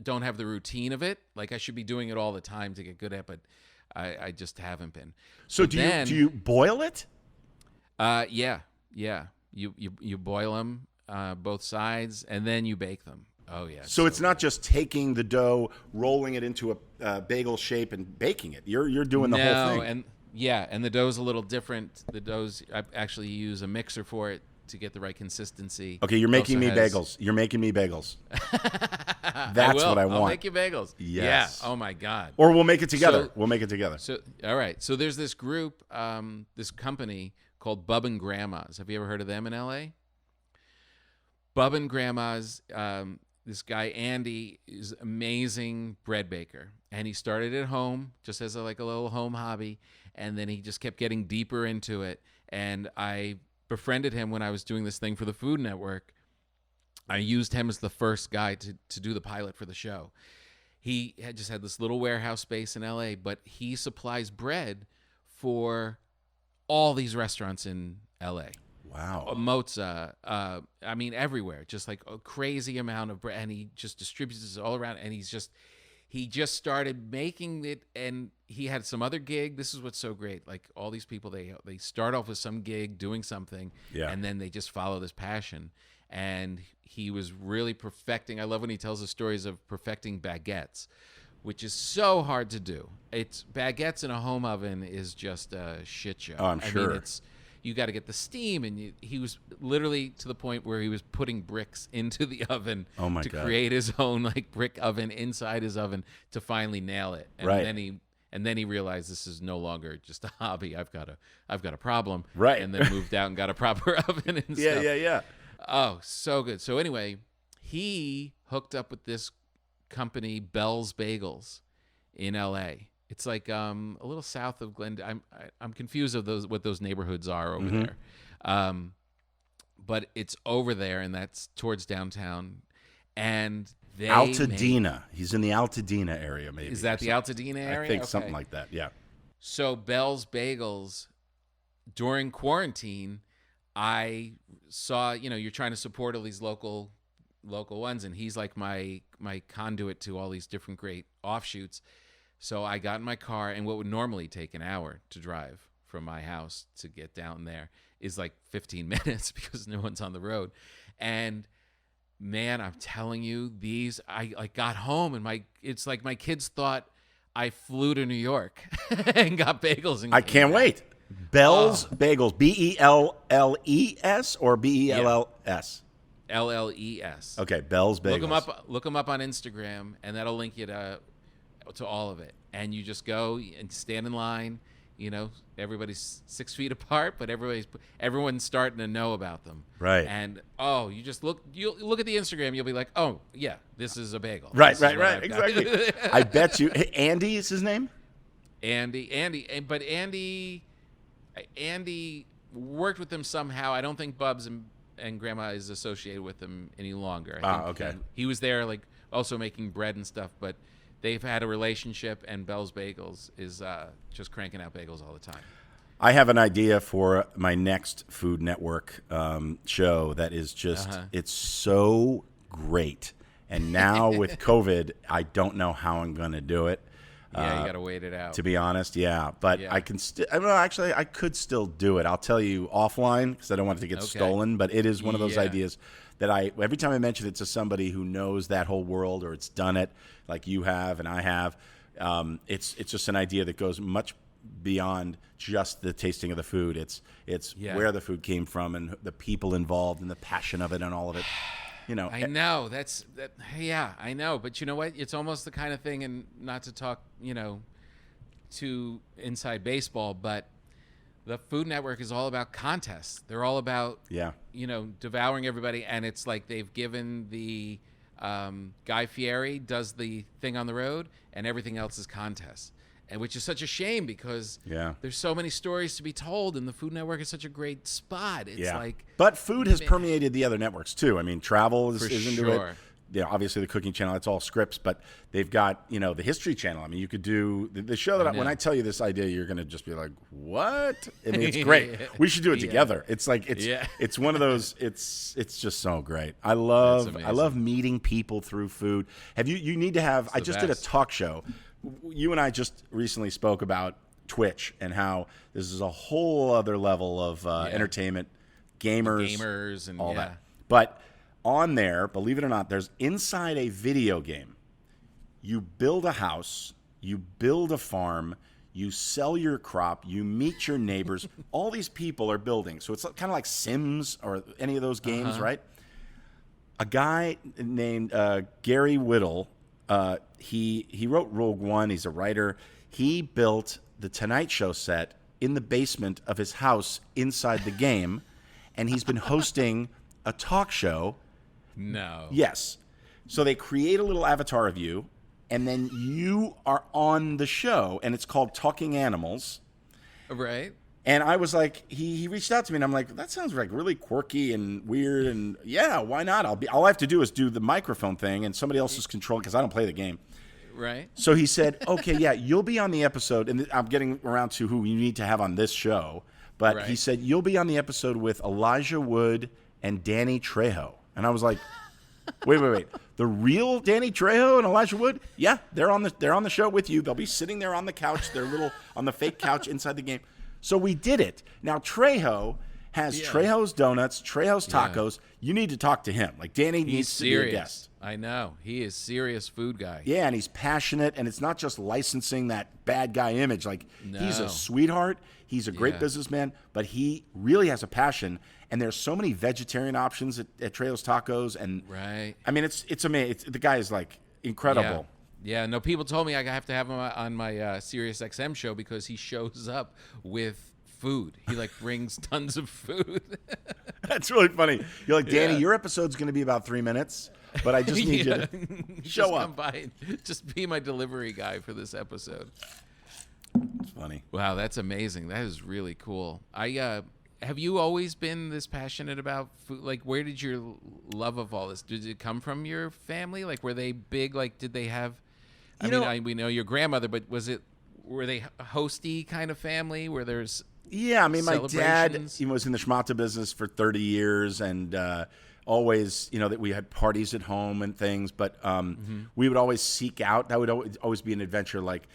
don't have the routine of it. Like I should be doing it all the time to get good at, but I just haven't been. So do you boil it? Yeah. You boil them both sides, and then you bake them. Oh yeah. So it's not just taking the dough, rolling it into a bagel shape, and baking it. You're doing the whole thing. And the dough's a little different. I actually use a mixer for it to get the right consistency. Okay, you're making me bagels. You're making me bagels. That's what I want. I'll make you bagels. Yes. Yeah. Oh my God. Or we'll make it together. We'll make it together. So all right. So there's this group, this company called Bub and Grandma's. Have you ever heard of them in LA? Bub and Grandma's. This guy, Andy, is an amazing bread baker. And he started at home just as a little home hobby. And then he just kept getting deeper into it. And I befriended him when I was doing this thing for the Food Network. I used him as the first guy to do the pilot for the show. He had this little warehouse space in LA, but he supplies bread for all these restaurants in LA. Wow. Mozza, I mean, everywhere, just like a crazy amount of bread, and he just distributes it all around, and he just started making it, and he had some other gig. This is what's so great. Like all these people, they start off with some gig doing something, and then they just follow this passion. And he was really perfecting. I love when he tells the stories of perfecting baguettes, which is so hard to do. It's baguettes in a home oven is just a shit show. Oh, I'm sure. I mean, you got to get the steam, and he was literally to the point where he was putting bricks into the oven to create his own brick oven inside his oven to finally nail it. And then he realized this is no longer just a hobby. I've got a problem. Right. And then moved out and got a proper oven and stuff. Yeah. Oh, so good. So anyway, he hooked up with this company, Bell's Bagels, in L.A. It's like a little south of Glendale. I'm confused of what those neighborhoods are over there, but it's over there, and that's towards downtown. And Altadena. He's in the Altadena area, maybe. Is that the Altadena area? I think something like that. Yeah. So Bell's Bagels, during quarantine, I saw, you're trying to support all these local ones, and he's like my conduit to all these different great offshoots. So I got in my car, and what would normally take an hour to drive from my house to get down there is like 15 minutes because no one's on the road. And man, I'm telling you, I got home, and it's like my kids thought I flew to New York and got bagels. And I can't wait. Bell's Bagels, Belles or Bells? LLES. Okay, Bell's Bagels. Look them up on Instagram, and that'll link you to all of it. And you just go and stand in line, everybody's 6 feet apart, but everyone's starting to know about them. Right. And you just look at the Instagram, you'll be like, oh yeah, this is a bagel. Right. This is what I've got. Exactly. I bet you. Hey, Andy is his name. But Andy worked with them somehow. I don't think Bubs and Grandma is associated with them any longer. I think okay. He was there, like, also making bread and stuff, but they've had a relationship, and Bell's Bagels is just cranking out bagels all the time. I have an idea for my next Food Network show that is just, it's so great. And now with COVID, I don't know how I'm going to do it. Yeah, you got to wait it out. To be honest, yeah. But I can still, actually, I could still do it. I'll tell you offline because I don't want it to get stolen. But it is one of those ideas that every time I mention it to somebody who knows that whole world or it's done it, like you have and I have, it's just an idea that goes much beyond just the tasting of the food. It's where the food came from and the people involved and the passion of it and all of it. I know Yeah, I know. But you know what? It's almost the kind of thing, and not to talk, too inside baseball, but the Food Network is all about contests. They're all about, devouring everybody. And it's like they've given the Guy Fieri does the thing on the road, and everything else is contests. And which is such a shame because there's so many stories to be told, and the Food Network is such a great spot. It's like, but food has permeated the other networks too. I mean, travel is into it. Yeah, obviously the Cooking Channel, it's all scripts, but they've got the History Channel. I mean, you could do the show that when I tell you this idea, you're going to just be like, "What?" I mean, it's great. We should do it together. It's like it's one of those. It's just so great. I love meeting people through food. You need to have. I just did a talk show. You and I just recently spoke about Twitch and how this is a whole other level of entertainment, gamers and all that. But on there, believe it or not, there's inside a video game. You build a house, you build a farm, you sell your crop, you meet your neighbors. All these people are building. So it's kind of like Sims or any of those games, right? A guy named Gary Whittle, he wrote Rogue One. He's a writer. He built the Tonight Show set in the basement of his house inside the game, and he's been hosting a talk show. No. Yes. So they create a little avatar of you, and then you are on the show, and it's called Talking Animals. Right. And I was like, he reached out to me, and I'm like, that sounds like really quirky and weird, and yeah, why not? All I have to do is do the microphone thing, and somebody else is controlling because I don't play the game. Right. So he said, okay, yeah, you'll be on the episode, and I'm getting around to who you need to have on this show, but he said, you'll be on the episode with Elijah Wood and Danny Trejo. And I was like, wait. The real Danny Trejo and Elijah Wood? Yeah, they're on the show with you. They'll be sitting there on the couch, on the fake couch inside the game. So we did it. Now Trejo has Trejo's Donuts, Trejo's Tacos. You need to talk to him. Like Danny needs to be a guest. I know. He is serious food guy. Yeah, and he's passionate, and it's not just licensing that bad guy image. Like he's a sweetheart. He's a great businessman, but he really has a passion. And there's so many vegetarian options at Trejo's Tacos, and I mean, it's amazing. The guy is like incredible. Yeah. No, people told me I have to have him on my Sirius XM show because he shows up with food. He like brings tons of food. That's really funny. You're like, Danny, your episode's going to be about 3 minutes, but I just need you to show up. Come by, just be my delivery guy for this episode. It's funny. Wow, that's amazing. That is really cool. Have you always been this passionate about food? Like, where did your love of all this? Did it come from your family? Like, were they big? Like, did they have? We know your grandmother, but were they a hosty kind of family where there's? Yeah, I mean, my dad was in the schmata business for 30 years, and always, that we had parties at home and things. But we would always seek out. That would always be an adventure. Like,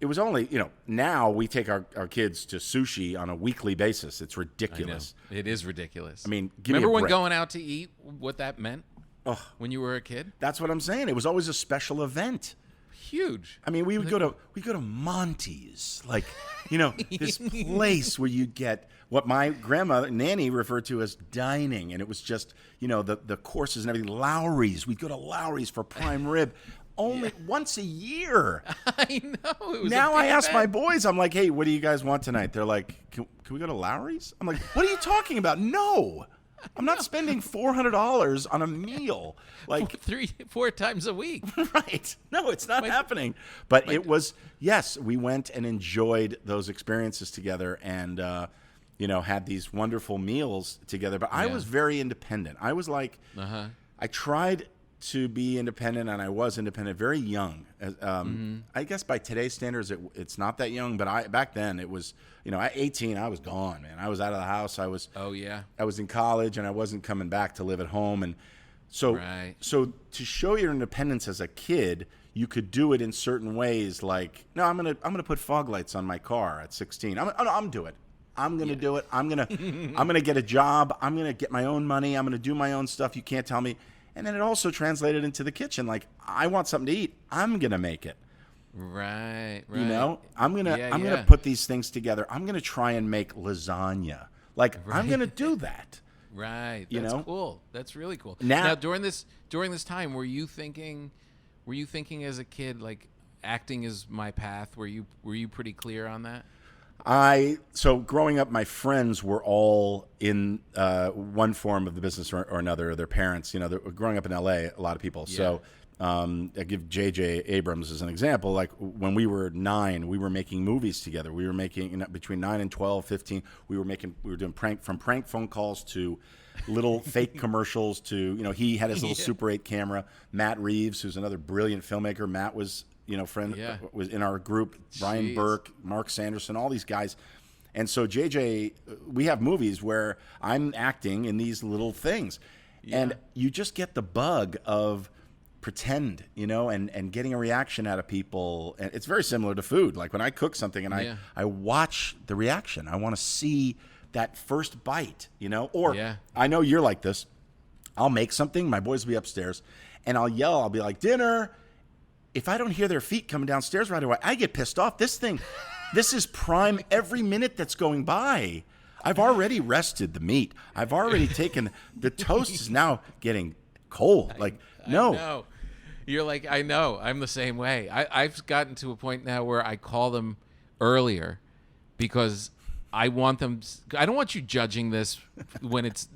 it was only, now we take our kids to sushi on a weekly basis. It's ridiculous. I know. It is ridiculous. I mean, remember when going out to eat, what that meant when you were a kid? That's what I'm saying. It was always a special event. Huge. I mean, we go to Monty's, like, this place where you get what my grandmother Nanny referred to as dining, and it was just, the courses and everything. Lowry's, we'd go to Lowry's for prime rib. only once a year. I know. It was Now a I big ask my event. boys, I'm like, hey, what do you guys want tonight? They're like, can we go to Lowry's? I'm like, what are you talking about? No, I'm not spending $400 on a meal. Like, 3-4 times a week. right. No, it's not happening. But it was, yes, we went and enjoyed those experiences together and, had these wonderful meals together. But I was very independent. I was like, I tried to be independent, and I was independent very young. I guess by today's standards, it's not that young, but back then it was, at 18, I was gone, man. I was out of the house. I was in college, and I wasn't coming back to live at home. And so to show your independence as a kid, you could do it in certain ways. Like, no, I'm gonna put fog lights on my car at 16. I'm do it. I'm gonna do it. I'm gonna get a job. I'm gonna get my own money. I'm gonna do my own stuff. You can't tell me. And then it also translated into the kitchen. Like, I want something to eat. I'm gonna make it. Right. I'm gonna put these things together. I'm gonna try and make lasagna. Like, I'm gonna do that. Right. That's cool. That's really cool. Now during this time, were you thinking as a kid, like, acting is my path? Were you pretty clear on that? So growing up, my friends were all in one form of the business or another. Their parents, growing up in LA, a lot of people. Yeah. So I give J.J. Abrams as an example. Like, when we were 9, we were making movies together. We were making, between 9 and 12, 15. We were doing prank phone calls to little fake commercials to, he had his little Super 8 camera. Matt Reeves, who's another brilliant filmmaker. Matt was, was in our group. Brian Burke, Mark Sanderson, all these guys. And so JJ, we have movies where I'm acting in these little things. Yeah. And you just get the bug of pretend, and getting a reaction out of people. And it's very similar to food. Like, when I cook something and I watch the reaction, I want to see that first bite, or I know you're like this. I'll make something, my boys will be upstairs, and I'll yell, I'll be like, dinner. If I don't hear their feet coming downstairs right away, I get pissed off. This is prime every minute that's going by. I've already rested the meat. I've already taken, the toast is now getting cold. Like, no. I know. You're like, I know. I'm the same way. I've gotten to a point now where I call them earlier because I want them. I don't want you judging this when it's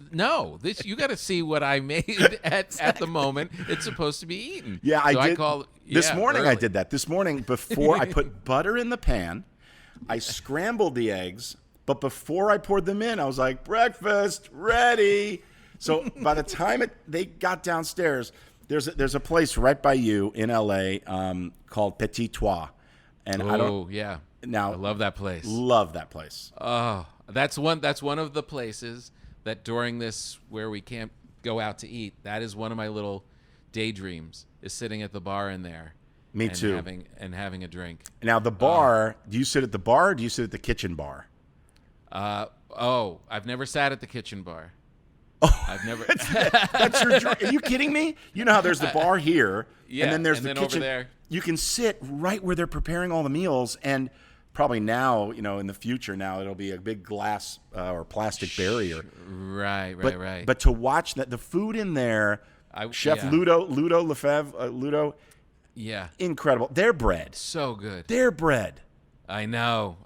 this. You got to see what I made at the moment it's supposed to be eaten. Yeah, I did. This morning early. I did that. This morning, before I put butter in the pan, I scrambled the eggs. But before I poured them in, I was like, breakfast ready. So by the time they got downstairs, there's a place right by you in LA called Petit Trois, and Now, I love that place. Love that place. Oh, that's one of the places that during this where we can't go out to eat, that is one of my little daydreams, is sitting at the bar in there. Me too. Having a drink. Now, the bar, do you sit at the bar or do you sit at the kitchen bar? I've never sat at the kitchen bar. Oh, I've never. That's your drink. Are you kidding me? You know how there's the bar here, and then there's the kitchen. Over there. You can sit right where they're preparing all the meals, and probably now, in the future, now it'll be a big glass or plastic barrier. Right. But to watch the food in there, Chef Ludo Lefebvre, incredible. Their bread, so good. Their bread. I know.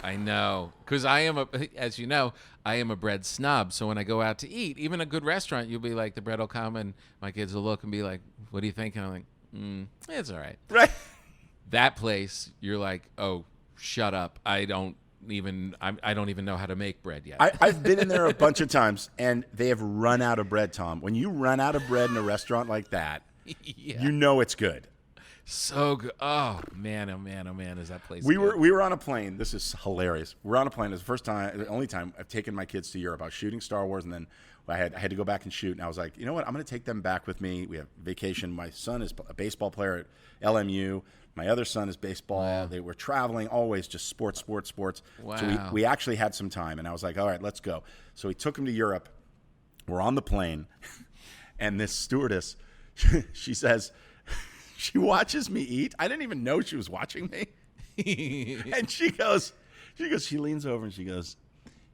Because as you know, I am a bread snob. So when I go out to eat, even a good restaurant, you'll be like, the bread will come and my kids will look and be like, what do you think? And I'm like, it's all right. Right. That place, you're like, oh, shut up. I don't even know how to make bread yet. I've been in there a bunch of times and they have run out of bread, Tom. When you run out of bread in a restaurant like that, you know it's good. So good. Oh man, is that place we good. We were on a plane. This is hilarious. We're on a plane. It was the only time I've taken my kids to Europe. I was shooting Star Wars, and then I had to go back and shoot. And I was like, you know what? I'm going to take them back with me. We have vacation. My son is a baseball player at LMU. My other son is baseball. Wow. They were traveling, always just sports. Wow. So we actually had some time, and I was like, all right, let's go. So we took them to Europe. We're on the plane, and this stewardess, she says, she watches me eat. I didn't even know she was watching me. And she leans over and she goes,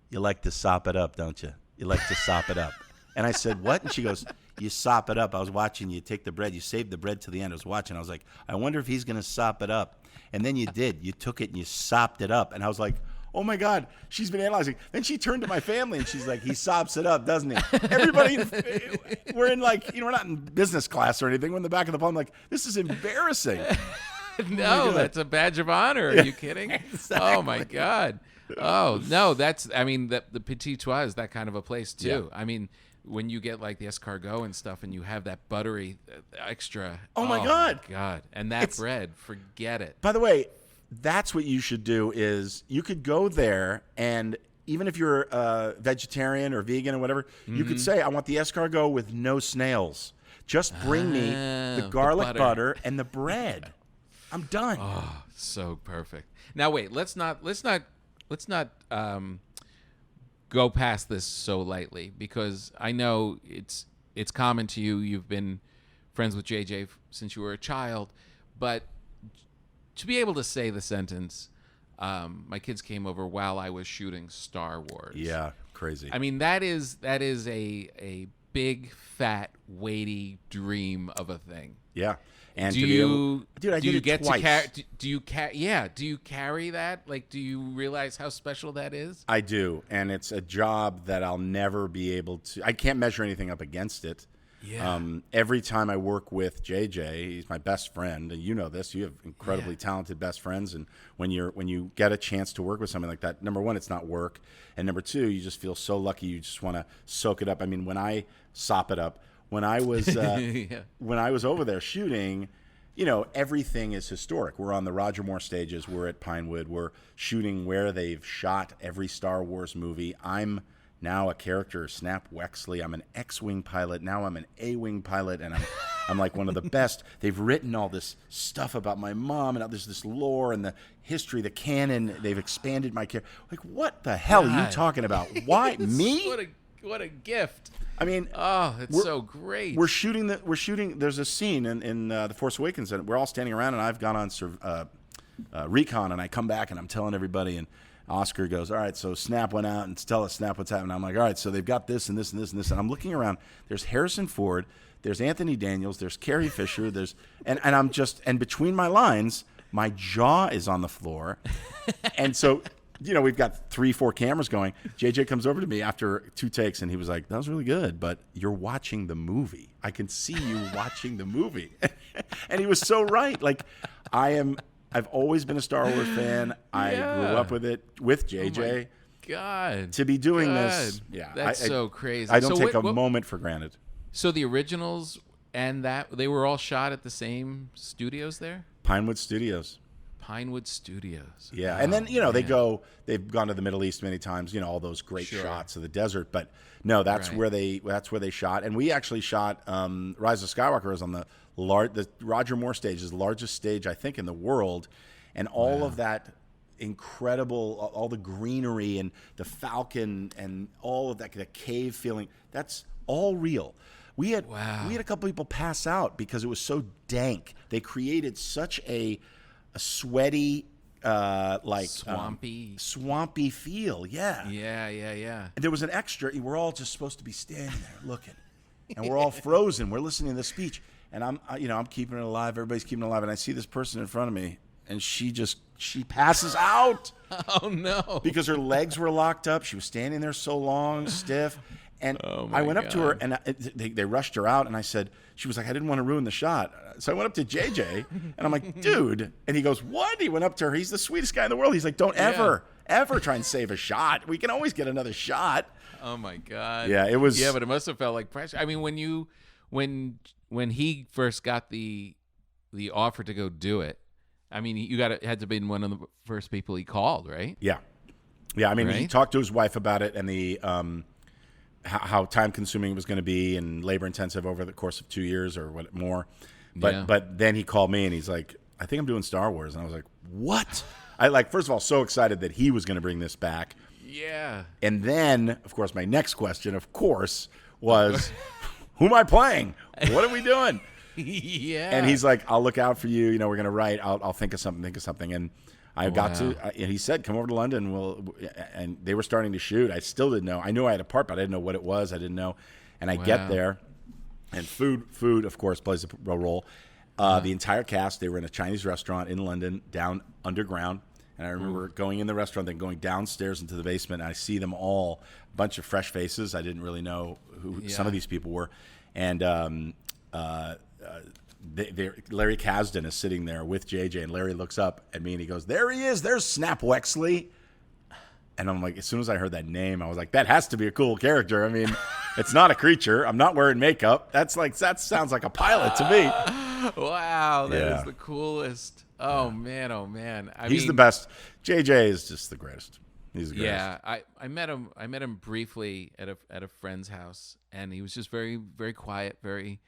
you like to sop it up, don't you? You like to sop it up. And I said, what? And she goes, you sop it up. I was watching you take the bread. You saved the bread to the end. I was watching. I was like, I wonder if he's going to sop it up. And then you did. You took it and you sopped it up. And I was like, oh, my God, she's been analyzing. Then she turned to my family, and she's like, he sops it up, doesn't he? Everybody, we're in like, we're not in business class or anything. We're in the back of the plane. I'm like, this is embarrassing. No, that's a badge of honor. Are you kidding? Exactly. Oh, my God. Oh, no, the Petit Trois is that kind of a place, too. Yeah. I mean, when you get like the escargot and stuff and you have that buttery extra. Oh, my God. My God. And that bread, forget it. By the way, that's what you should do is you could go there, and even if you're a vegetarian or vegan or whatever, you could say, I want the escargot with no snails. Just bring me the garlic butter and the bread. I'm done. Oh, so perfect. Now wait, let's not go past this so lightly, because I know it's common to you. You've been friends with JJ since you were a child, but to be able to say the sentence, my kids came over while I was shooting Star Wars. Yeah, crazy. I mean, that is a big, fat, weighty dream of a thing. Yeah. And do you get twice. Do you carry that? Like, do you realize how special that is? I do, and it's a job that I'll never be able to. I can't measure anything up against it. Yeah. Every time I work with JJ, he's my best friend, and you know this. You have incredibly talented best friends, and when you get a chance to work with something like that, number one, it's not work, and number two, you just feel so lucky. You just want to soak it up. I mean, when I sop it up, when I was when I was over there shooting, everything is historic. We're on the Roger Moore stages. We're at Pinewood. We're shooting where they've shot every Star Wars movie. I'm now a character, Snap Wexley. I'm an X-Wing pilot. Now I'm an A-Wing pilot, and I'm like one of the best. They've written all this stuff about my mom, and there's this lore and the history, the canon. They've expanded my character. Like, what the hell are you talking about? Why me? What a gift. I mean, it's so great. We're shooting. There's a scene in The Force Awakens, and we're all standing around, and I've gone on recon, and I come back, and I'm telling everybody, and Oscar goes, all right, so Snap went out and tell us, Snap, what's happening. I'm like, all right, so they've got this and this and this and this. And I'm looking around. There's Harrison Ford. There's Anthony Daniels. There's Carrie Fisher. And I'm just, and between my lines, my jaw is on the floor. And so, we've got 3-4 cameras going. JJ comes over to me after 2 takes, and he was like, that was really good, but you're watching the movie. I can see you watching the movie. And he was so right. Like, I've always been a Star Wars fan. I grew up with it, with JJ. Oh my God. To be doing this, That's so crazy. I don't take a moment for granted. So the originals and they were all shot at the same studios there? Pinewood Studios. Pinewood Studios. Yeah, and then they've gone to the Middle East many times. All those great shots of the desert. But no, that's where they shot. And we actually shot Rise of Skywalker is on the Roger Moore stage, is the largest stage I think in the world, and all of that incredible, all the greenery and the Falcon and all of that, the cave feeling. That's all real. We had a couple people pass out because it was so dank. They created such a sweaty, swampy feel. Yeah. And there was an extra. We're all just supposed to be standing there looking, and we're all frozen. We're listening to the speech, and I'm keeping it alive. Everybody's keeping it alive, and I see this person in front of me, and she passes out. Oh no! Because her legs were locked up. She was standing there so long, stiff. And I went up to her, and they rushed her out, and I said, she was like, I didn't want to ruin the shot. So I went up to JJ, and I'm like, dude. And he goes, what? He went up to her. He's the sweetest guy in the world. He's like, don't ever try and save a shot. We can always get another shot. Oh, my God. Yeah, it was. Yeah, but it must have felt like pressure. I mean, when he first got the offer to go do it, I mean, had to have been one of the first people he called, right? Yeah. I mean, he talked to his wife about it, and the how time consuming it was going to be and labor intensive over the course of 2 years or more. But then he called me and he's like, I think I'm doing Star Wars. And I was like, what? First of all, so excited that he was going to bring this back. Yeah. And then, of course, my next question, was, who am I playing? What are we doing? Yeah. And he's like, I'll look out for you. We're going to write. I'll think of something. And I got to, and he said, come over to London. And they were starting to shoot. I still didn't know. I knew I had a part, but I didn't know what it was. I didn't know. And I get there, And food, of course, plays a role. The entire cast, they were in a Chinese restaurant in London, down underground. And I remember going in the restaurant, then going downstairs into the basement. And I see them all, a bunch of fresh faces. I didn't really know who some of these people were. And Larry Kasdan is sitting there with JJ. And Larry looks up at me and he goes, "There he is. There's Snap Wexley." And I'm like, as soon as I heard that name, I was like, that has to be a cool character. I mean, it's not a creature. I'm not wearing makeup. That sounds like a pilot to me. Wow, that is the coolest. Oh man, oh man. He's the best. JJ is just the greatest. He's the greatest. Yeah, I met him. I met him briefly at a friend's house, and he was just very, very quiet, very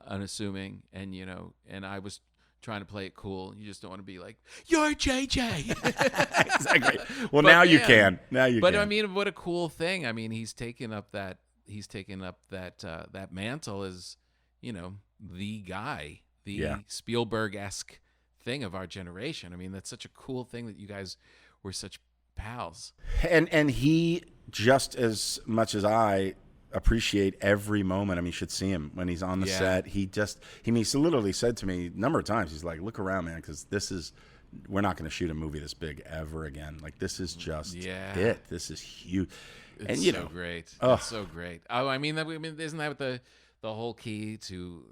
unassuming, and and I was trying to play it cool. You just don't want to be like, "You're JJ." Exactly. Well, now you can. Now you can. But I mean, what a cool thing. I mean, he's taken up that mantle as, the guy, the Spielberg-esque thing of our generation. I mean, that's such a cool thing that you guys were such pals. And he, just as much as I, appreciate every moment. I mean, you should see him when he's on the set. He literally said to me a number of times, he's like, "Look around, man, because we're not going to shoot a movie this big ever again. Like, this is just it. This is huge." It's so great. It's so great. Oh, I mean, isn't that what the whole key to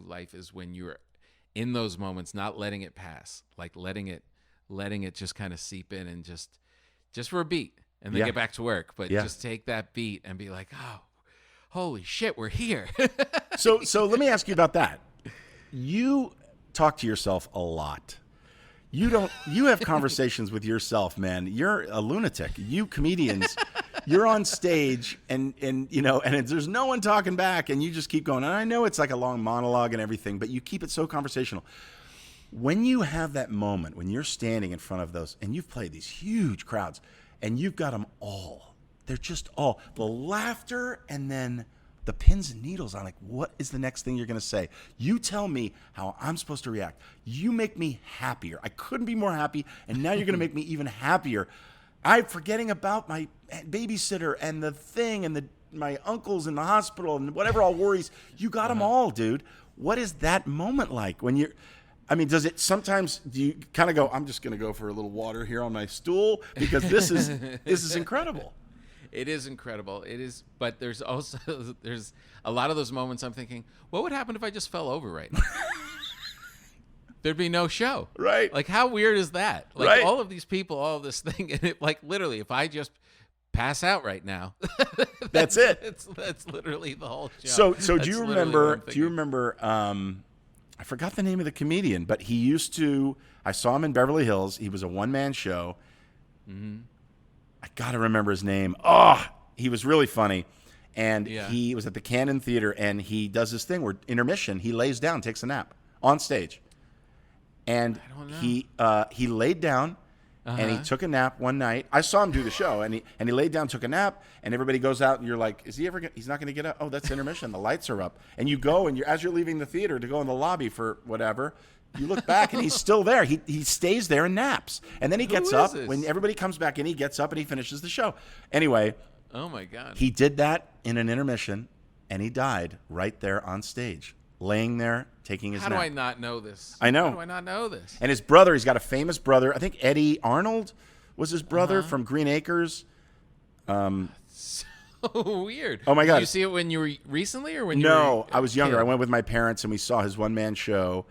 life is, when you're in those moments, not letting it pass, like letting it just kind of seep in, and just for a beat, and then get back to work. But just take that beat and be like, "Oh, holy shit, we're here." So let me ask you about that. You talk to yourself a lot. You have conversations with yourself, man. You're a lunatic. You comedians, you're on stage and there's no one talking back, and you just keep going. And I know it's like a long monologue and everything, but you keep it so conversational. When you have that moment, when you're standing in front of those, and you've played these huge crowds, and you've got them all, they're just all the laughter, and then the pins and needles on, like, what is the next thing you're going to say? You tell me how I'm supposed to react. You make me happier. I couldn't be more happy, and now you're going to make me even happier. I'm forgetting about my babysitter and the thing and my uncles in the hospital and whatever all worries. You got them all, dude. What is that moment like when you're... I mean, do you kind of go, "I'm just going to go for a little water here on my stool," because this is incredible. It is incredible. It is, but there's a lot of those moments I'm thinking, what would happen if I just fell over right now? There'd be no show. Right. Like, how weird is that? Like, all of these people, all of this thing, and it, like, literally, if I just pass out right now, that's it. That's literally the whole show. So do you remember I forgot the name of the comedian, but I saw him in Beverly Hills. He was a one-man show. Mm-hmm. I got to remember his name. Oh, he was really funny. And he was at the Cannon Theater, and he does this thing where intermission, he lays down, takes a nap on stage. And he laid down, and he took a nap one night. I saw him do the show, and he laid down, took a nap, and everybody goes out, and you're like, is he ever he's not going to get up? Oh, that's intermission. The lights are up. And you go, and as you're leaving the theater to go in the lobby for whatever, you look back, and he's still there. He stays there and naps. And then he gets up. When everybody comes back in, he gets up, and he finishes the show. Anyway. Oh, my God. He did that in an intermission, and he died right there on stage, laying there, taking his nap. How do I not know this? I know. How do I not know this? And his brother, he's got a famous brother. I think Eddie Arnold was his brother from Green Acres. So weird. Oh, my God. Did you see it when you were recently, or when you were... No, I was younger. I went with my parents, and we saw his one-man show.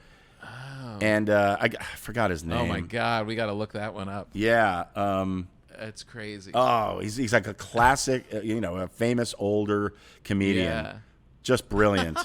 Oh. And I forgot his name. Oh, my God. We got to look that one up. Yeah. That's crazy. Oh, he's like a classic, a famous older comedian. Yeah. Just brilliant.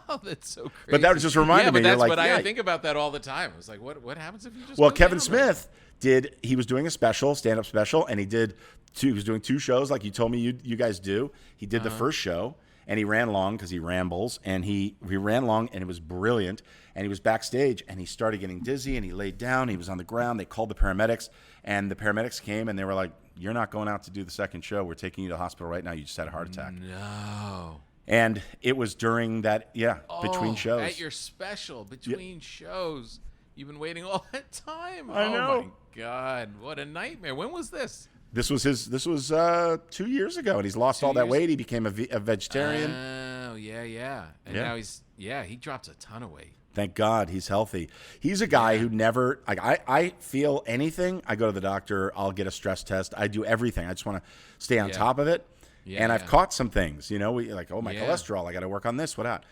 Oh, that's so crazy. But that was just reminded me. But that's like, what I think about that all the time. I was like, what happens if you just... Well, Kevin Smith he was doing a stand-up special, and he was doing two shows like you told me you guys do. He did the first show, and he ran long because he rambles, and he ran long, and it was brilliant. And he was backstage, and he started getting dizzy, and he laid down. He was on the ground. They called the paramedics, and the paramedics came, and they were like, "You're not going out to do the second show. We're taking you to the hospital right now. You just had a heart attack." No. And it was during that, between shows. At your special, between shows. You've been waiting all that time. I know. Oh, my God. What a nightmare. When was this? This was 2 years ago, and he's lost all that weight. He became a vegetarian. Oh, Yeah. And Yeah. now he drops a ton of weight. Thank God he's healthy. He's a guy who never, like, I feel anything, I go to the doctor, I'll get a stress test. I do everything. I just want to stay on top of it. Yeah, and I've caught some things, you know, my cholesterol, I got to work on this, what out.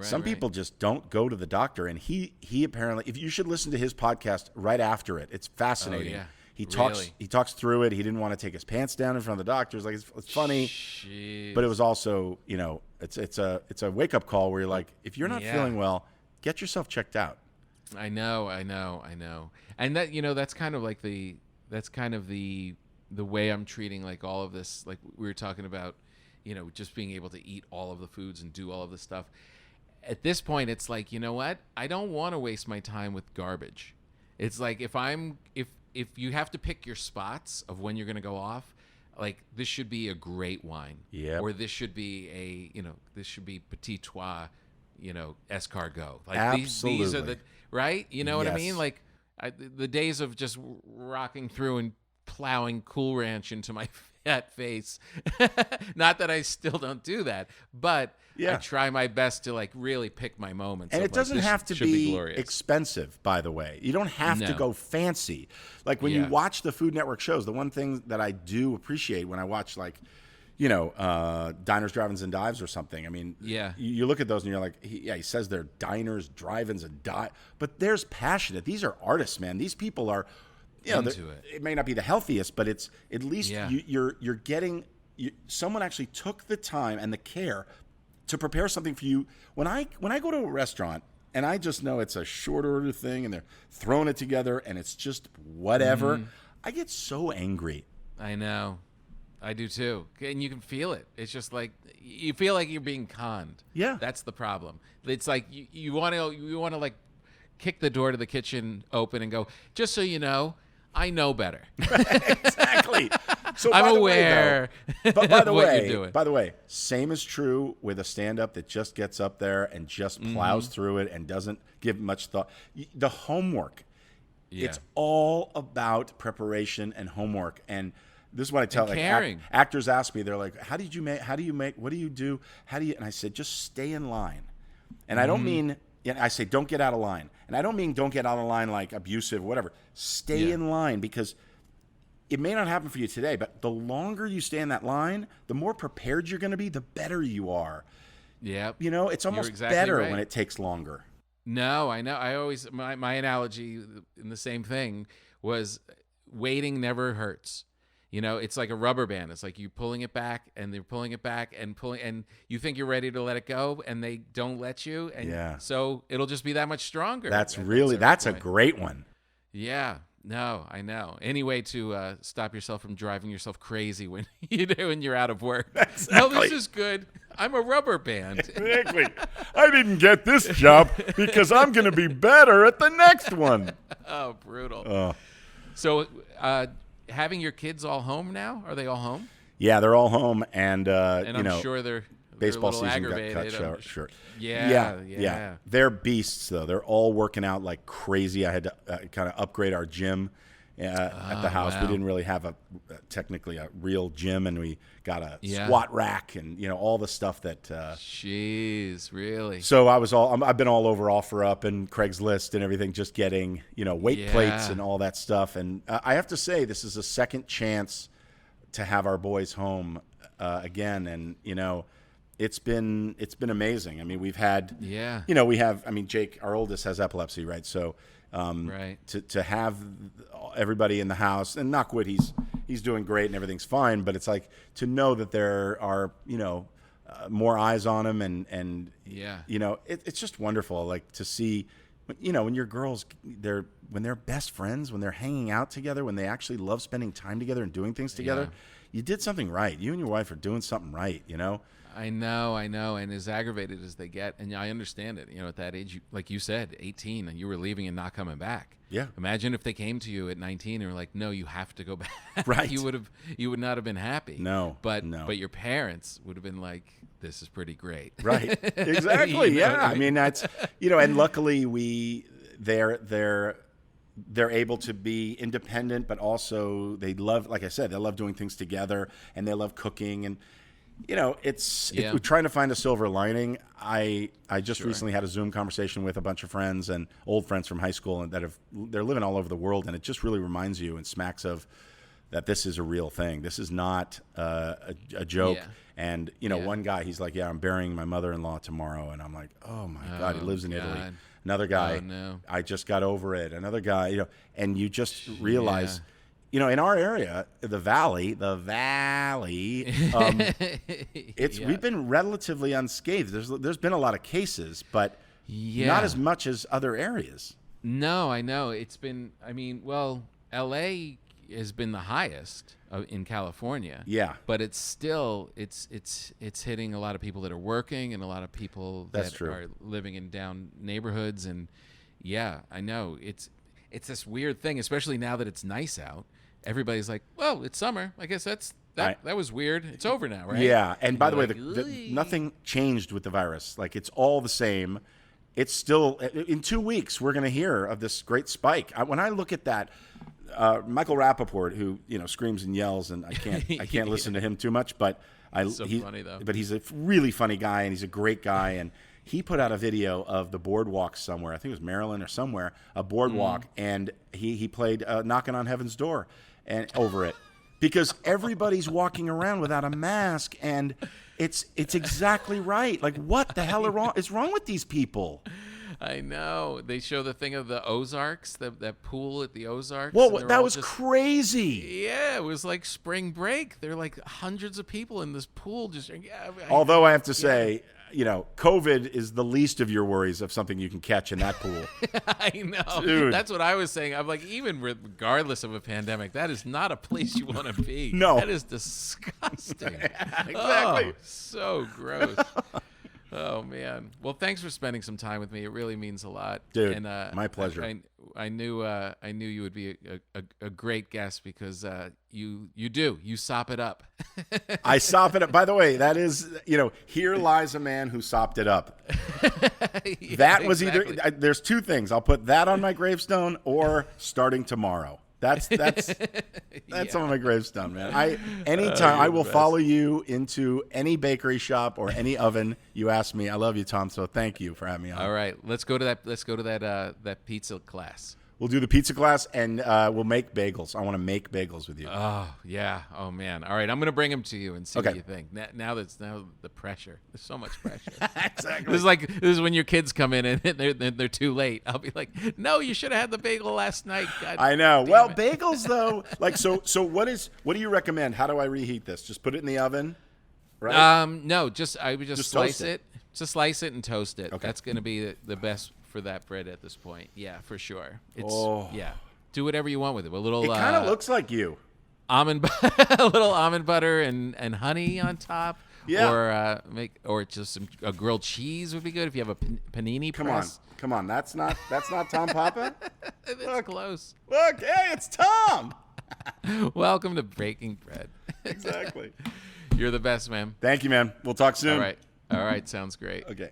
Some people just don't go to the doctor. And he apparently, if you should listen to his podcast right after it, it's fascinating. Oh, yeah. He talks through it. He didn't want to take his pants down in front of the doctors. Like, it's funny, but it was also, you know, it's a wake up call where you're like, if you're not feeling well, get yourself checked out. I know. And that, you know, that's kind of like the way I'm treating like all of this. Like we were talking about, you know, just being able to eat all of the foods and do all of the stuff. At this point, it's like, you know what? I don't want to waste my time with garbage. It's like if you have to pick your spots of when you're going to go off, like this should be a great wine. Yeah. Or this should be this should be Petit Trois, you know, escargot. Like Absolutely. These are the, right? You know what I Yes. mean? Like the days of just rocking through and plowing Cool Ranch into my fat face. Not that I still don't do that, but I try my best to like really pick my moments. And of, it doesn't like, have to should be glorious. expensive, by the way. You don't have to go fancy. Like when you watch the Food Network shows, the one thing that I do appreciate when I watch, like, you know, Diners, Drive-Ins, and Dives or something. I mean, you look at those and you're like, he says they're diners, drive-ins, and but there's passionate. These are artists, man. These people are, you know, it may not be the healthiest, but it's at least you're getting someone actually took the time and the care to prepare something for you. When I go to a restaurant and I just know it's a short order thing and they're throwing it together and it's just whatever, I get so angry. I know. I do too. And you can feel it. It's just like you feel like you're being conned. Yeah. That's the problem. It's like you want to like kick the door to the kitchen open and go, just so you know, I know better. Exactly. So I'm aware. But by the what way, you're doing. by the way, same is true with a stand-up that just gets up there and just plows through it and doesn't give much thought. The homework. Yeah. It's all about preparation and homework. And this is what I tell actors ask me, they're like, how do you make, what do you do? And I said, just stay in line. And I don't mean, I say, don't get out of line. And I don't mean don't get out of line like abusive, whatever. Stay in line, because it may not happen for you today, but the longer you stay in that line, the more prepared you're going to be, the better you are. Yeah. You know, it's almost exactly better right. when it takes longer. No, I know. I always, my analogy in the same thing was waiting never hurts. You know, it's like a rubber band. It's like you pulling it back and they're pulling it back and pulling, and you think you're ready to let it go and they don't let you. And so it'll just be that much stronger. That's a great one. Yeah. No, I know. Any way to stop yourself from driving yourself crazy when you're out of work. Exactly. No, this is good. I'm a rubber band. Exactly. I didn't get this job because I'm going to be better at the next one. Oh, brutal. So, having your kids all home now? Are they all home? Yeah, they're all home, and I'm sure they're baseball a little season aggravated. got cut short. Yeah. They're beasts, though. They're all working out like crazy. I had to kind of upgrade our gym at the house. Wow. We didn't really have technically a real gym, and we got a squat rack and all the stuff that. Jeez, really? So I've been all over OfferUp and Craigslist and everything, just getting weight plates and all that stuff. And I have to say, this is a second chance to have our boys home again, and it's been amazing. I mean, we've had Jake, our oldest, has epilepsy, right? So to have everybody in the house, and knock wood, he's doing great and everything's fine, but it's like to know that there are more eyes on him, and it's just wonderful, like to see when your girls, when they're best friends, when they're hanging out together, when they actually love spending time together and doing things together. You did something right. You and your wife are doing something right, I know, and as aggravated as they get, and I understand it. At that age, like you said, 18, and you were leaving and not coming back. Yeah. Imagine if they came to you at 19 and were like, "No, you have to go back." Right. You would not have been happy. No. But your parents would have been like, "This is pretty great." Right. Exactly. Yeah. I mean, that's and luckily they're able to be independent, but also they love, like I said, they love doing things together, and they love cooking, and we're trying to find a silver lining. I just Sure. recently had a Zoom conversation with a bunch of friends and old friends from high school, and they're living all over the world, and it just really reminds you and smacks of that this is a real thing. This is not a joke. Yeah. And one guy, he's like, "Yeah, I'm burying my mother-in-law tomorrow," and I'm like, "Oh my God, he lives in Italy." God. Another guy, Oh, no. I just got over it. Another guy, and you just realize. In our area, the valley, we've been relatively unscathed. There's been a lot of cases, but not as much as other areas. No, I know. It's been, LA has been the highest in California. Yeah. But it's still, it's hitting a lot of people that are working and a lot of people that are living in down neighborhoods. And yeah, I know. It's this weird thing, especially now that it's nice out. Everybody's like, well, it's summer. I guess that was weird. It's over now, right? Yeah. And by the way, like, nothing changed with the virus. Like, it's all the same. It's still, in 2 weeks, we're going to hear of this great spike. When I look at that, Michael Rappaport, who, screams and yells, and I can't listen to him too much, but he's funny, though. But he's a really funny guy, and he's a great guy. And he put out a video of the boardwalk somewhere. I think it was Maryland or somewhere, a boardwalk. And he played Knocking on Heaven's Door and over it, because everybody's walking around without a mask, and it's exactly right. Like, what the hell is wrong with these people? I know. They show the thing of the Ozarks, that pool at the Ozarks. Well, that was crazy. Yeah, it was like spring break. There are like hundreds of people in this pool. Although I have to say, COVID is the least of your worries of something you can catch in that pool. I know. Dude. That's what I was saying. I'm like, even regardless of a pandemic, that is not a place you want to be. No. That is disgusting. Exactly. Oh, so gross. Oh, man. Well, thanks for spending some time with me. It really means a lot. Dude, and, my pleasure. I knew you would be a great guest because you sop it up. I sop it up. By the way, that is, here lies a man who sopped it up. Yeah, That was exactly. either, there's two things. I'll put that on my gravestone or starting tomorrow. That's on my gravestone, man. Anytime I will follow you into any bakery shop or any oven you ask me. I love you, Tom. So thank you for having me on. All right, let's go to that pizza class. We'll do the pizza class, and we'll make bagels. I want to make bagels with you. Oh yeah. Oh man. All right, I'm gonna bring them to you and see Okay. what you think. Now the pressure. There's so much pressure. Exactly. This is when your kids come in and they're too late. I'll be like, no, you should have had the bagel last night. God I know. damn Well, it. bagels though, like so. What do you recommend? How do I reheat this? Just put it in the oven, right? No, I would just toast slice it. Just slice it and toast it. Okay. That's gonna be the best for that bread at this point. Yeah, for sure. Oh. Yeah. Do whatever you want with it. A little It kind of looks like you. a little almond butter and honey on top. Yeah. Or just a grilled cheese would be good if you have a panini press. Come on. That's not Tom Papa. It's close. Look, hey, it's Tom. Welcome to Breaking Bread. Exactly. You're the best, man. Thank you, man. We'll talk soon. All right. Sounds great. Okay.